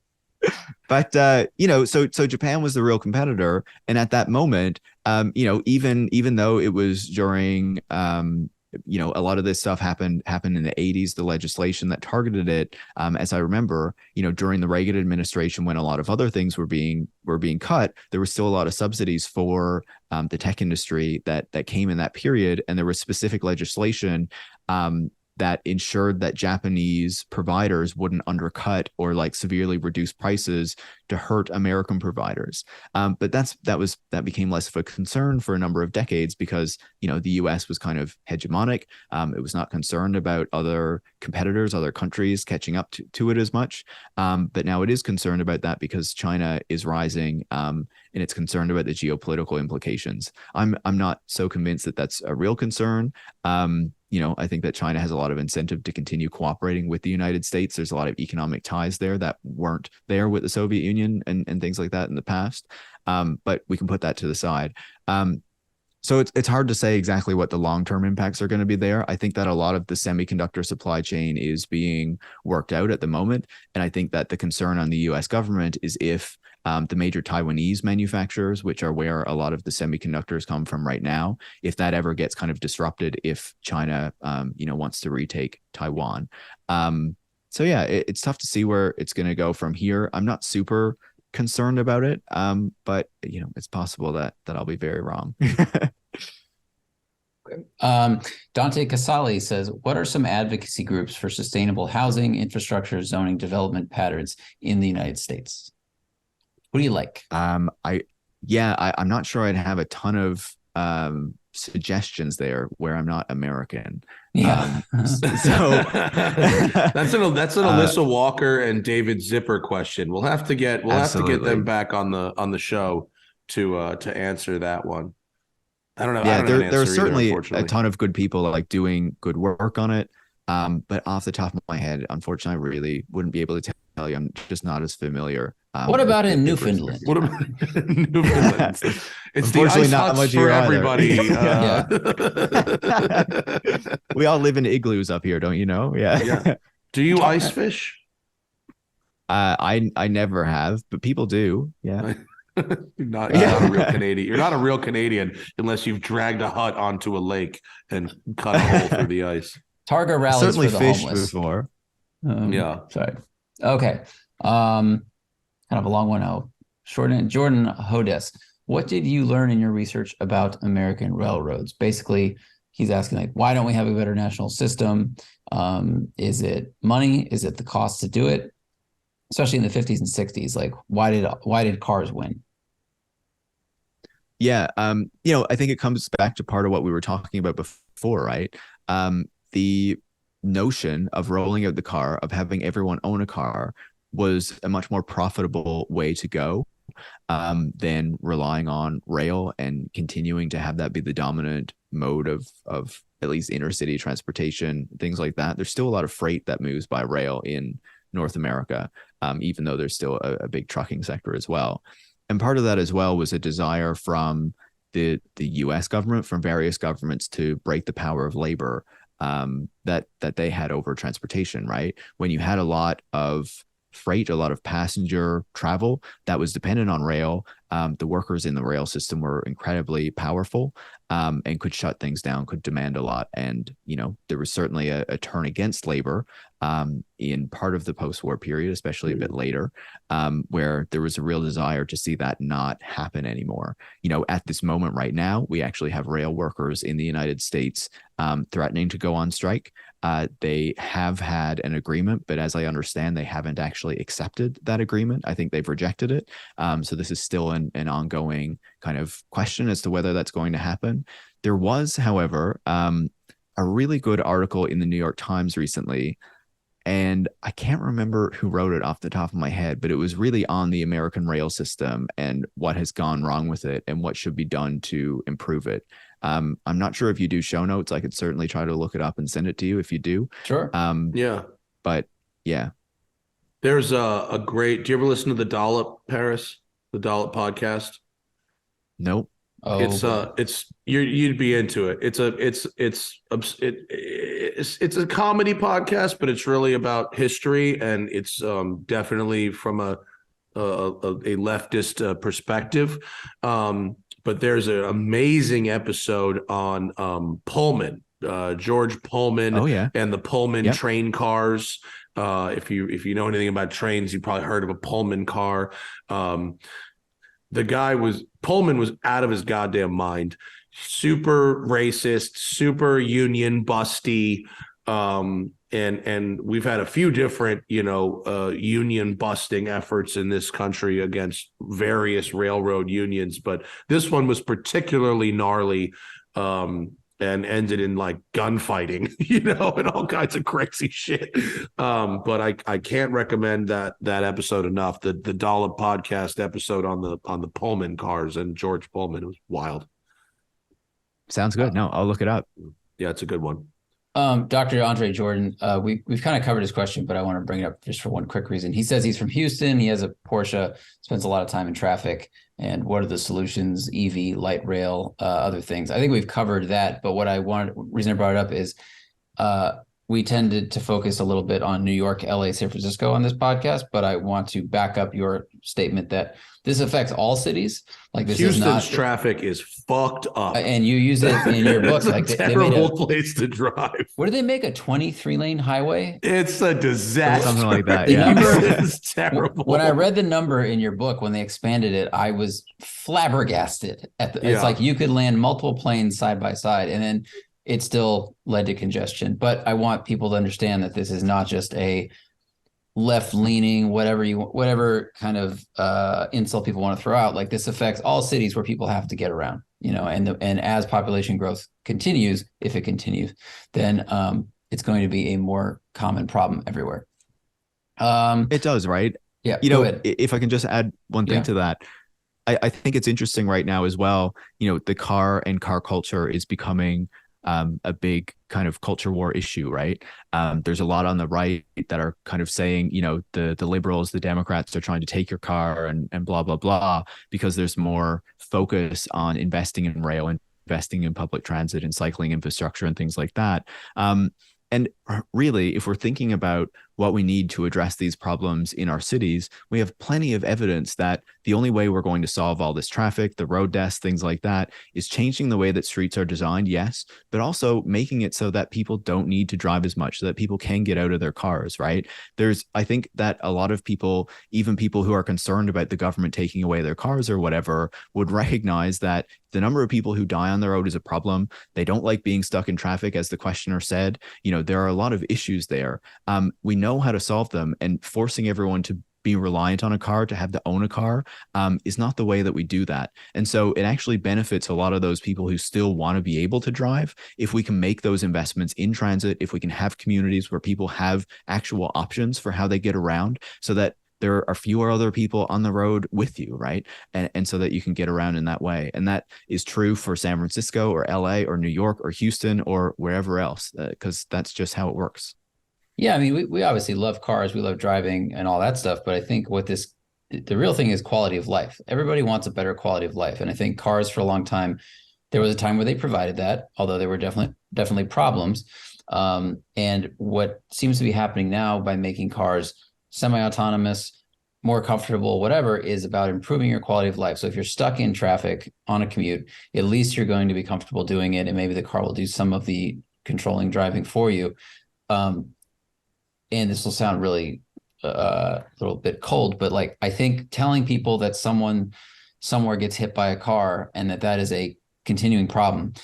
but so Japan was the real competitor, and at that moment, even though it was during, a lot of this stuff happened in the 80s, the legislation that targeted it, as I remember, during the Reagan administration, when a lot of other things were being cut, there was still a lot of subsidies for the tech industry that came in that period, and there was specific legislation that ensured that Japanese providers wouldn't undercut or like severely reduce prices to hurt American providers. But that became less of a concern for a number of decades because, the US was kind of hegemonic. It was not concerned about other competitors, other countries catching up to it as much. But now it is concerned about that because China is rising, and it's concerned about the geopolitical implications. I'm not so convinced that that's a real concern. I think that China has a lot of incentive to continue cooperating with the United States. There's a lot of economic ties there that weren't there with the Soviet Union and things like that in the past. But we can put that to the side. So it's hard to say exactly what the long-term impacts are going to be there. I think that a lot of the semiconductor supply chain is being worked out at the moment. And I think that the concern on the US government is if the major Taiwanese manufacturers, which are where a lot of the semiconductors come from right now, if that ever gets kind of disrupted, if China, wants to retake Taiwan. So yeah, it's tough to see where it's going to go from here. I'm not super concerned about it, but it's possible that I'll be very wrong. Dante Casali says, what are some advocacy groups for sustainable housing, infrastructure, zoning development patterns in the United States? What do you like? I'm not sure I'd have a ton of suggestions there where I'm not American. Yeah. So that's an Alyssa Walker and David Zipper question. We'll have to get them back on the show to answer that one. I don't know. Yeah, I don't know there are certainly either, a ton of good people like doing good work on it. But off the top of my head, unfortunately, I really wouldn't be able to tell you. I'm just not as familiar. What about in Newfoundland? What about Newfoundland? It's the ice not huts much for here either. everybody. We all live in igloos up here, don't you know? Yeah. Do you ice fish? I never have, but people do. Yeah. You're not a real Canadian. You're not a real Canadian unless you've dragged a hut onto a lake and cut a hole through the ice. Targa rallies certainly for the fished homeless. before. Sorry. Okay. Kind of a long one out. Jordan Hodes. What did you learn in your research about American railroads? Basically, he's asking, like, why don't we have a better national system? Is it money? Is it the cost to do it? Especially in the 50s and 60s, like why did cars win? Yeah, I think it comes back to part of what we were talking about before, right? The notion of rolling out the car, of having everyone own a car, was a much more profitable way to go than relying on rail and continuing to have that be the dominant mode of at least intercity transportation, things like that. There's still a lot of freight that moves by rail in North America, even though there's still a big trucking sector as well. And part of that as well was a desire from the US government, from various governments, to break the power of labor that they had over transportation, right? When you had a lot of freight, a lot of passenger travel that was dependent on rail, the workers in the rail system were incredibly powerful and could shut things down, could demand a lot. And, there was certainly a turn against labor in part of the post-war period, especially a bit later, where there was a real desire to see that not happen anymore. At this moment right now, we actually have rail workers in the United States threatening to go on strike. They have had an agreement, but as I understand, they haven't actually accepted that agreement. I think they've rejected it. So this is still an ongoing kind of question as to whether that's going to happen. There was, however, a really good article in the New York Times recently, and I can't remember who wrote it off the top of my head, but it was really on the American rail system and what has gone wrong with it and what should be done to improve it. I'm not sure if you do show notes. I could certainly try to look it up and send it to you if you do. Sure. But yeah. There's a great, do you ever listen to The Dollop, Paris? The Dollop podcast? Nope. Oh, you'd be into it. It's a comedy podcast, but it's really about history, and it's definitely from a leftist perspective. But there's an amazing episode on Pullman, George Pullman, and the Pullman train cars. If you know anything about trains, you probably heard of a Pullman car. Pullman was out of his goddamn mind, super racist, super union busty. And we've had a few different, union busting efforts in this country against various railroad unions, but this one was particularly gnarly, and ended in like gunfighting, and all kinds of crazy shit. But I can't recommend that episode enough. The Dollop podcast episode on the Pullman cars and George Pullman. It was wild. Sounds good. No, I'll look it up. Yeah, it's a good one. Dr. Andre Jordan, we've kind of covered his question, but I want to bring it up just for one quick reason. He says he's from Houston. He has a Porsche, spends a lot of time in traffic. And what are the solutions? EV, light rail, other things. I think we've covered that. But reason I brought it up is we tended to focus a little bit on New York, LA, San Francisco on this podcast. But I want to back up your statement that this affects all cities. Like this Houston's traffic is fucked up, and you use it in your book. It's like a terrible place to drive. What did they make, a 23-lane highway? It's a disaster. Something like that. The number is terrible. When I read the number in your book, when they expanded it, I was flabbergasted. It's like you could land multiple planes side by side, and then it still led to congestion. But I want people to understand that this is not just a left-leaning, whatever kind of insult people want to throw out, like this affects all cities where people have to get around, and as population growth continues, if it continues, then it's going to be a more common problem everywhere. It does, right? Yeah. If I can just add one thing to that, I think it's interesting right now as well. The car and car culture is becoming a big kind of culture war issue, right? There's a lot on the right that are kind of saying, the liberals, the Democrats are trying to take your car and blah, blah, blah, because there's more focus on investing in rail, investing in public transit and cycling infrastructure and things like that. And really, if we're thinking about what we need to address these problems in our cities, we have plenty of evidence that the only way we're going to solve all this traffic, the road deaths, things like that, is changing the way that streets are designed, yes, but also making it so that people don't need to drive as much, so that people can get out of their cars, right? I think that a lot of people, even people who are concerned about the government taking away their cars or whatever, would recognize that the number of people who die on the road is a problem. They don't like being stuck in traffic, as the questioner said. There are a lot of issues there. We know how to solve them, and forcing everyone to be reliant on a car, to have to own a car, is not the way that we do that. And so it actually benefits a lot of those people who still want to be able to drive if we can make those investments in transit, if we can have communities where people have actual options for how they get around, so that there are fewer other people on the road with you, right? And so that you can get around in that way. And that is true for San Francisco or LA or New York or Houston or wherever else, because that's just how it works. Yeah, I mean, we obviously love cars, we love driving and all that stuff, but I think the real thing is quality of life. Everybody wants a better quality of life. And I think cars, for a long time, there was a time where they provided that, although there were definitely problems. And what seems to be happening now by making cars semi-autonomous, more comfortable, whatever, is about improving your quality of life. So if you're stuck in traffic on a commute, at least you're going to be comfortable doing it, and maybe the car will do some of the controlling driving for you. And this will sound really a little bit cold, but like, I think telling people that someone somewhere gets hit by a car and that is a continuing problem.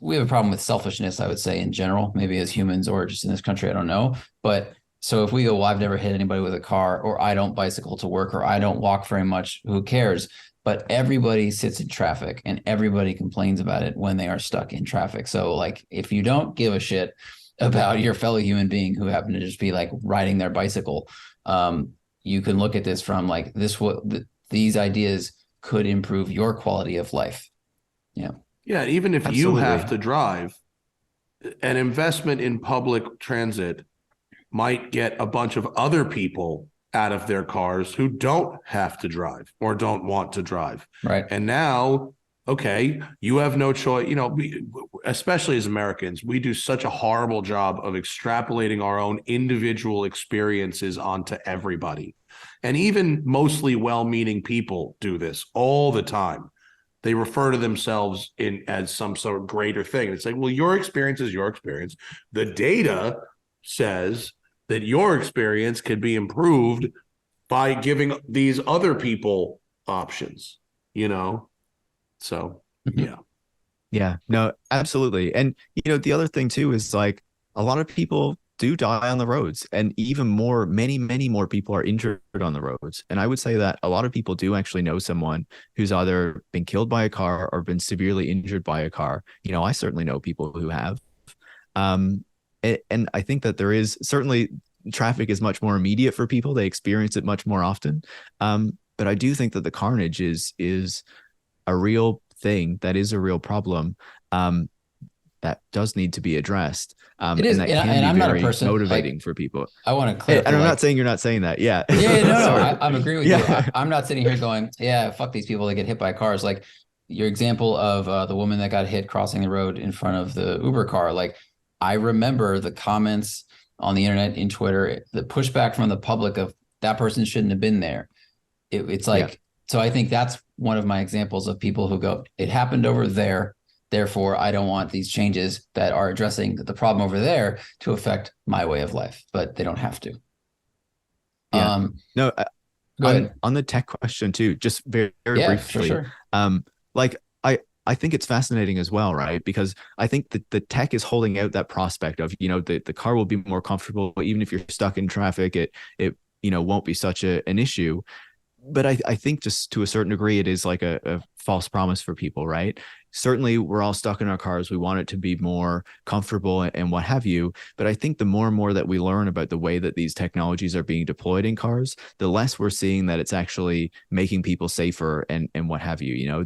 We have a problem with selfishness, I would say, in general, maybe as humans or just in this country, I don't know. But so if we go, well, I've never hit anybody with a car, or I don't bicycle to work, or I don't walk very much, who cares? But everybody sits in traffic and everybody complains about it when they are stuck in traffic. So like, if you don't give a shit about your fellow human being who happen to just be like riding their bicycle, you can look at this from like these ideas could improve your quality of life. Yeah. Yeah. Even if Absolutely. you have to drive, an investment in public transit might get a bunch of other people out of their cars who don't have to drive or don't want to drive. Right. And now, okay, you have no choice. We, especially as Americans, we do such a horrible job of extrapolating our own individual experiences onto everybody. And even mostly well-meaning people do this all the time. They refer to themselves as some sort of greater thing. It's like, well, your experience is your experience. The data says that your experience can be improved by giving these other people options, So, yeah. Yeah, no, absolutely. And, the other thing too is like a lot of people do die on the roads, and even more, many, many more people are injured on the roads. And I would say that a lot of people do actually know someone who's either been killed by a car or been severely injured by a car. I certainly know people who have. And I think that there is certainly, traffic is much more immediate for people. They experience it much more often. But I do think that the carnage is a real thing. That is a real problem. That does need to be addressed. It is, and that and can I'm be not a very person motivating for people. I want to clarify. And I'm not saying you're not saying that. Yeah. Yeah, no, Sorry. I'm agreeing with you. I'm not sitting here going, yeah, fuck these people that get hit by cars. Like your example of the woman that got hit crossing the road in front of the Uber car. Like, I remember the comments on the internet, in Twitter, the pushback from the public of that person shouldn't have been there. It's like, So I think that's one of my examples of people who go, it happened over there, therefore I don't want these changes that are addressing the problem over there to affect my way of life, but they don't have to. Yeah. No, on the tech question too, just very, very briefly. For sure. Like I think it's fascinating as well, right? Because I think that the tech is holding out that prospect of, the car will be more comfortable, even if you're stuck in traffic, it won't be such an issue. But I think just to a certain degree, it is like a false promise for people, right? Certainly, we're all stuck in our cars. We want it to be more comfortable and what have you. But I think the more and more that we learn about the way that these technologies are being deployed in cars, the less we're seeing that it's actually making people safer and what have you.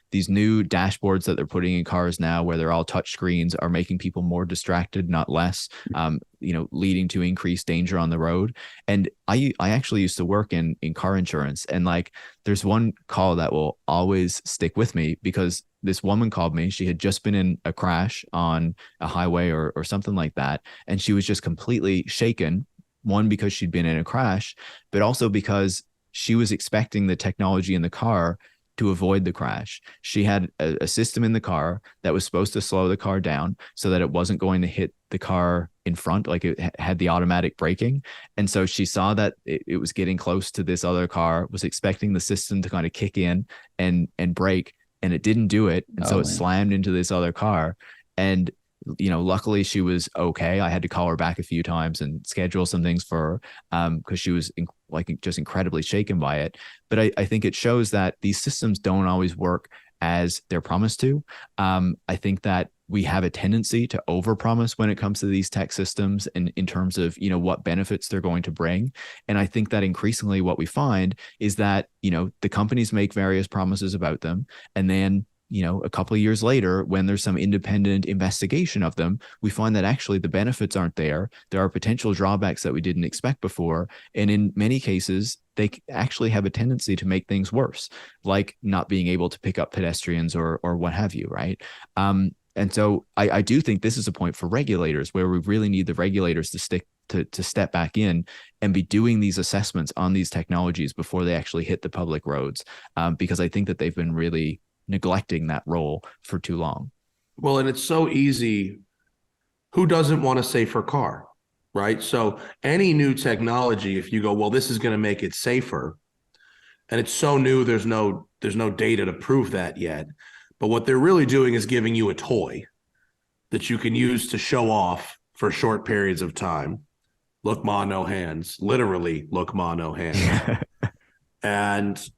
These new dashboards that they're putting in cars now, where they're all touch screens, are making people more distracted, not less. Leading to increased danger on the road. And I actually used to work in car insurance, and like there's one call that will always stick with me, because this woman called me. She had just been in a crash on a highway or something like that, and she was just completely shaken. One, because she'd been in a crash, but also because she was expecting the technology in the car to avoid the crash. She had a system in the car that was supposed to slow the car down so that it wasn't going to hit the car in front, like it had the automatic braking. And so she saw that it was getting close to this other car, was expecting the system to kind of kick in and brake, and it didn't do it. And so it slammed into this other car. And luckily she was okay. I had to call her back a few times and schedule some things for her, because she was just incredibly shaken by it. But I think it shows that these systems don't always work as they're promised to. I think that we have a tendency to overpromise when it comes to these tech systems and in terms of, what benefits they're going to bring. And I think that increasingly what we find is that, the companies make various promises about them, and then a couple of years later, when there's some independent investigation of them, we find that actually the benefits aren't there. There are potential drawbacks that we didn't expect before. And in many cases, they actually have a tendency to make things worse, like not being able to pick up pedestrians or what have you, right? And so I do think this is a point for regulators, where we really need the regulators to step back in and be doing these assessments on these technologies before they actually hit the public roads, because I think that they've been really neglecting that role for too long. Well, and it's so easy. Who doesn't want a safer car, right? So any new technology, if you go, well, this is going to make it safer, and it's so new, there's no data to prove that yet. But what they're really doing is giving you a toy that you can use to show off for short periods of time. Look, ma, no hands. Literally, look, ma, no hands. And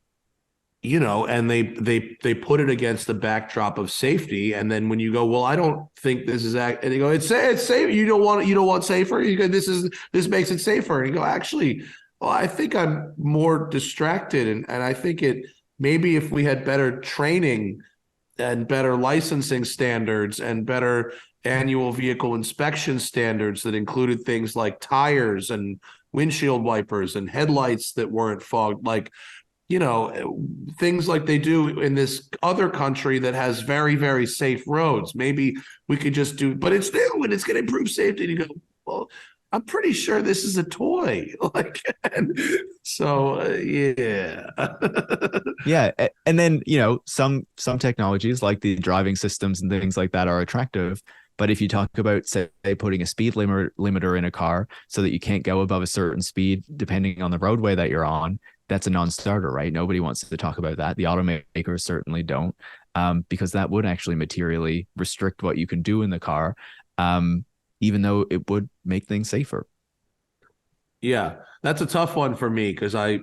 and they put it against the backdrop of safety. And then when you go, well, I don't think this is and they go, it's safe. You don't want safer. You go, this makes it safer. And you go, actually, well, I think I'm more distracted. And I think maybe if we had better training and better licensing standards and better annual vehicle inspection standards that included things like tires and windshield wipers and headlights that weren't fogged, things like they do in this other country that has very, very safe roads. Maybe we could just do, but it's new and it's going to improve safety. And you go, well, I'm pretty sure this is a toy. Yeah. Yeah. And then, some technologies like the driving systems and things like that are attractive. But if you talk about, say, putting a speed limiter in a car so that you can't go above a certain speed, depending on the roadway that you're on, that's a non-starter, right? Nobody wants to talk about that. The automakers certainly don't, because that would actually materially restrict what you can do in the car, even though it would make things safer. Yeah, that's a tough one for me, because I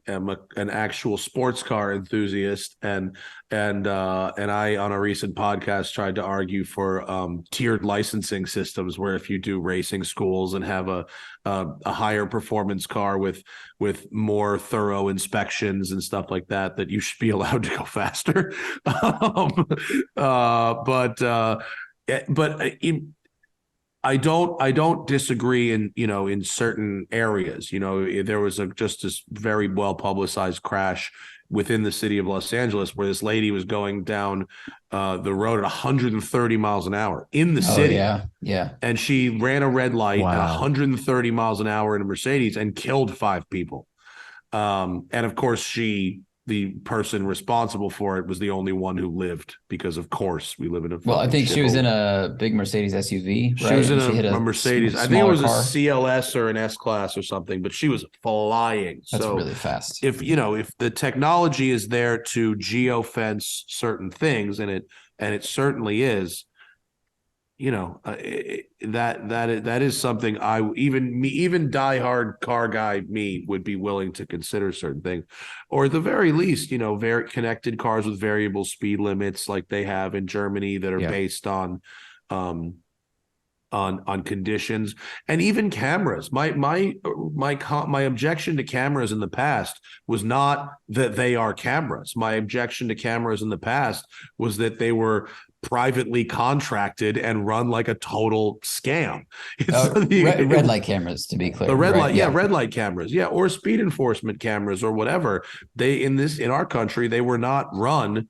am an actual sports car enthusiast, and I, on a recent podcast, tried to argue for tiered licensing systems, where if you do racing schools and have a higher performance car with more thorough inspections and stuff like that, you should be allowed to go faster. I don't disagree in certain areas. There was just this very well publicized crash within the city of Los Angeles, where this lady was going down the road at 130 miles an hour in the city. Yeah. And she ran a red light Wow. at 130 miles an hour in a Mercedes and killed 5 people. And of course, she the person responsible for it was the only one who lived, because of course we live in a. Well, I think she was shithole. in a big Mercedes SUV, right? She was in And she hit a Mercedes. I think it smaller was a car. CLS or an S class or something, but she was flying. That's so really fast. if the technology is there to geofence certain things, and it certainly is, that is something even diehard car guy me would be willing to consider certain things, or at the very least, very connected cars with variable speed limits like they have in Germany that are based on conditions, and even cameras. My objection to cameras in the past was not that they are cameras. My objection to cameras in the past was that they were privately contracted and run like a total scam. Red light cameras, to be clear. The red right? light, red light cameras, or speed enforcement cameras or whatever. In our country, they were not run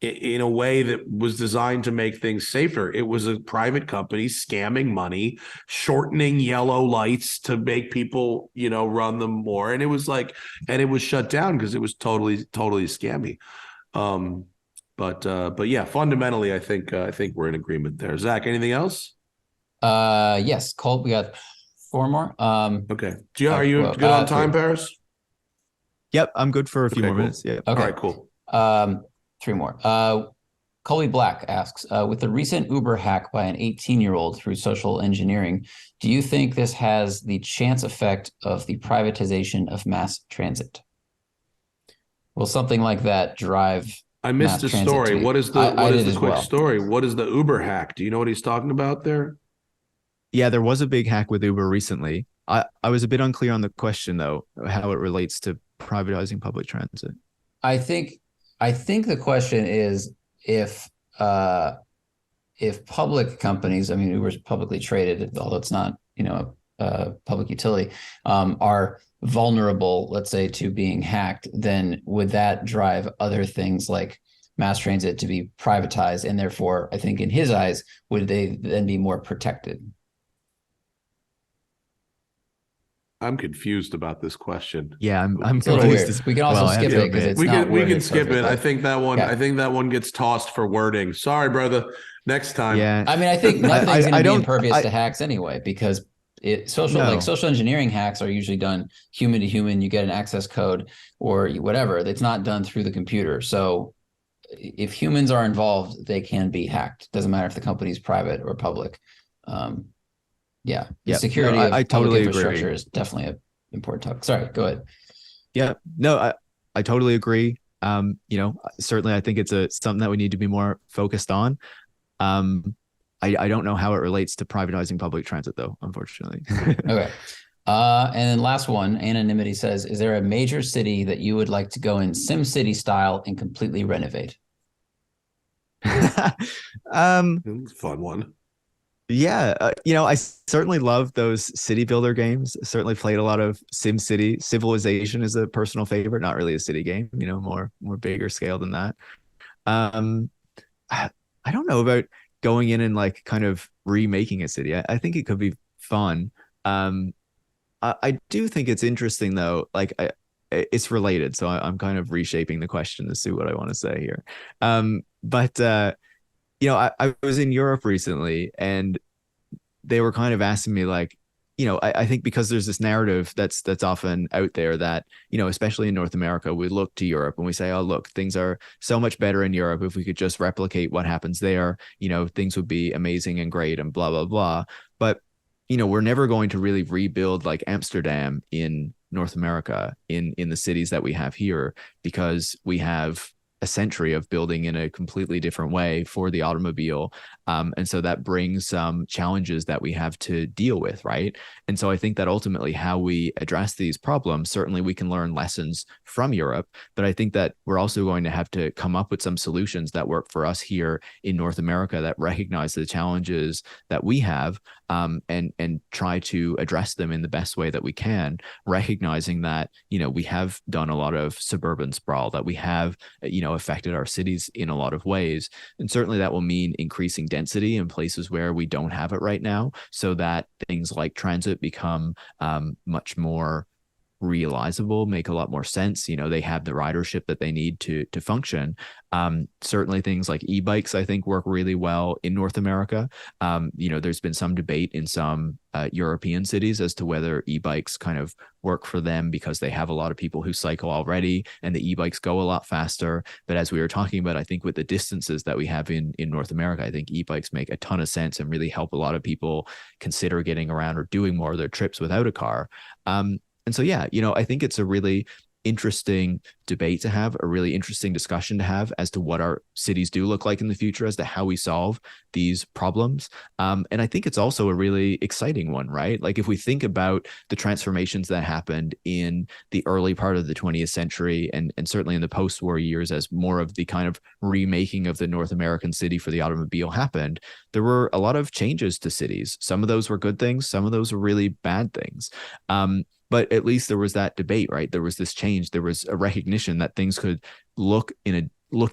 in a way that was designed to make things safer. It was a private company scamming money, shortening yellow lights to make people, run them more. And it was shut down because it was totally scammy. But yeah, fundamentally, I think we're in agreement there. Zach, anything else? Yes, Colt, we got 4 more. Okay. Are you good on time, 3. Paris? Yep, I'm good for a few more minutes. Yeah. Okay. All right, cool. 3 more. Colby Black asks, with the recent Uber hack by an 18-year-old through social engineering, do you think this has the chance effect of the privatization of mass transit? Will something like that drive? I missed the story. What is the quick story? What is the Uber hack? Do you know what he's talking about there? Yeah, there was a big hack with Uber recently. I was a bit unclear on the question, though, how it relates to privatizing public transit. I think the question is if public companies, Uber's publicly traded, although it's not, a public utility, are vulnerable, let's say, to being hacked, then would that drive other things like mass transit to be privatized? And therefore, I think in his eyes, would they then be more protected? I'm confused about this question. Yeah, I'm confused. We can also skip it because it's not we can skip it. I think that one gets tossed for wording. Sorry, brother. Next time. Yeah. I think nothing's going to be impervious to hacks anyway, because social engineering hacks are usually done human to human. You get an access code or whatever. It's not done through the computer. So if humans are involved, they can be hacked. Doesn't matter if the company's private or public. The security of I public totally infrastructure agree. is definitely an important topic. Sorry, go ahead. Yeah, no, I totally agree. Certainly I think it's something that we need to be more focused on. I don't know how it relates to privatizing public transit, though, unfortunately. Okay. And then last one, Anonymity says, is there a major city that you would like to go in SimCity style and completely renovate? Fun one. Yeah, I certainly love those city builder games. Certainly played a lot of SimCity. Civilization is a personal favorite, not really a city game, more bigger scale than that. I don't know about going in and like kind of remaking a city. I think it could be fun. I do think it's interesting though. Like it's related, so I'm kind of reshaping the question to see what I want to say here. I was in Europe recently, and they were kind of asking me like, I think because there's this narrative that's often out there that, especially in North America, we look to Europe and we say, oh, look, things are so much better in Europe. If we could just replicate what happens there, things would be amazing and great and blah, blah, blah. But, we're never going to really rebuild like Amsterdam in North America in the cities that we have here, because we have a century of building in a completely different way for the automobile. And so that brings some challenges that we have to deal with, right? And so I think that ultimately how we address these problems, certainly we can learn lessons from Europe, but I think that we're also going to have to come up with some solutions that work for us here in North America that recognize the challenges that we have, and try to address them in the best way that we can, recognizing that, we have done a lot of suburban sprawl, that we have, affected our cities in a lot of ways. And certainly that will mean increasing density in places where we don't have it right now, so that things like transit become much more realizable, make a lot more sense. They have the ridership that they need to function. Certainly things like e-bikes, I think, work really well in North America. There's been some debate in some European cities as to whether e-bikes kind of work for them because they have a lot of people who cycle already and the e-bikes go a lot faster. But as we were talking about, I think with the distances that we have in North America, I think e-bikes make a ton of sense and really help a lot of people consider getting around or doing more of their trips without a car. And so, yeah, I think it's a really interesting debate to have, a really interesting discussion to have as to what our cities do look like in the future, as to how we solve these problems. And I think it's also a really exciting one, right? Like if we think about the transformations that happened in the early part of the 20th century and certainly in the post-war years, as more of the kind of remaking of the North American city for the automobile happened, there were a lot of changes to cities. Some of those were good things. Some of those were really bad things. But at least there was that debate, right? There was this change. There was a recognition that things could look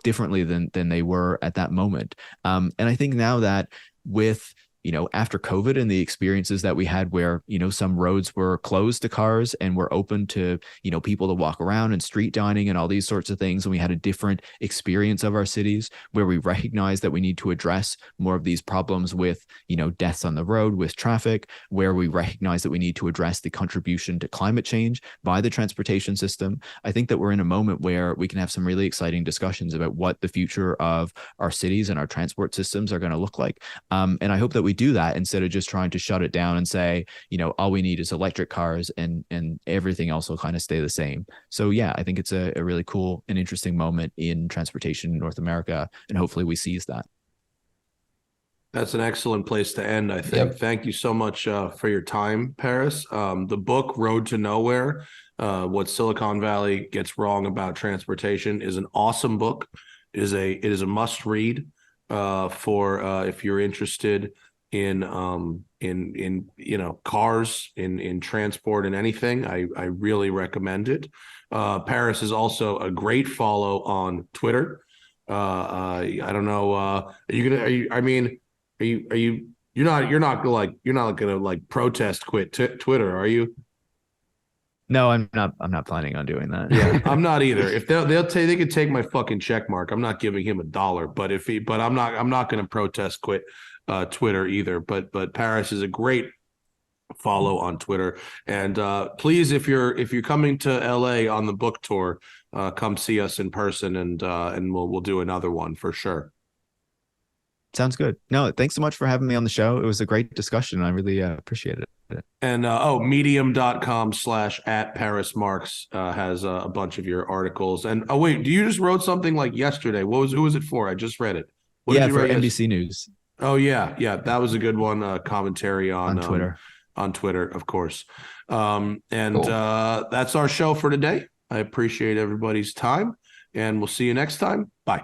differently than they were at that moment. And I think now that with after COVID and the experiences that we had where, some roads were closed to cars and were open to, people to walk around and street dining and all these sorts of things. And we had a different experience of our cities where we recognize that we need to address more of these problems with, deaths on the road, with traffic, where we recognize that we need to address the contribution to climate change by the transportation system. I think that we're in a moment where we can have some really exciting discussions about what the future of our cities and our transport systems are going to look like. And I hope that we do that instead of just trying to shut it down and say, all we need is electric cars and everything else will kind of stay the same. So yeah, I think it's a really cool and interesting moment in transportation in North America, and hopefully we seize that. That's an excellent place to end, I think. Yep. Thank you so much for your time, Paris. The book Road to Nowhere, What Silicon Valley Gets Wrong About Transportation, is an awesome book. It is a must read for if you're interested in cars, in transport, and anything. I really recommend it. Paris is also a great follow on Twitter. I don't know. You're not gonna like protest quit Twitter, are you? No, I'm not planning on doing that. Yeah, I'm not either. If they could take my fucking check mark. I'm not giving him $1, but I'm not going to protest quit Twitter either. But Paris is a great follow on Twitter. And please, if you're coming to LA on the book tour, come see us in person, and we'll do another one for sure. Sounds good. No, thanks so much for having me on the show. It was a great discussion. I really appreciate it. And medium.com/@ParisMarx has a bunch of your articles. And wait, you just wrote something like yesterday. Who was it for? I just read it. What yeah, did you for write NBC News. Oh yeah, that was a good one. Commentary on Twitter. On Twitter, of course. Cool. That's our show for today. I appreciate everybody's time, and we'll see you next time. Bye.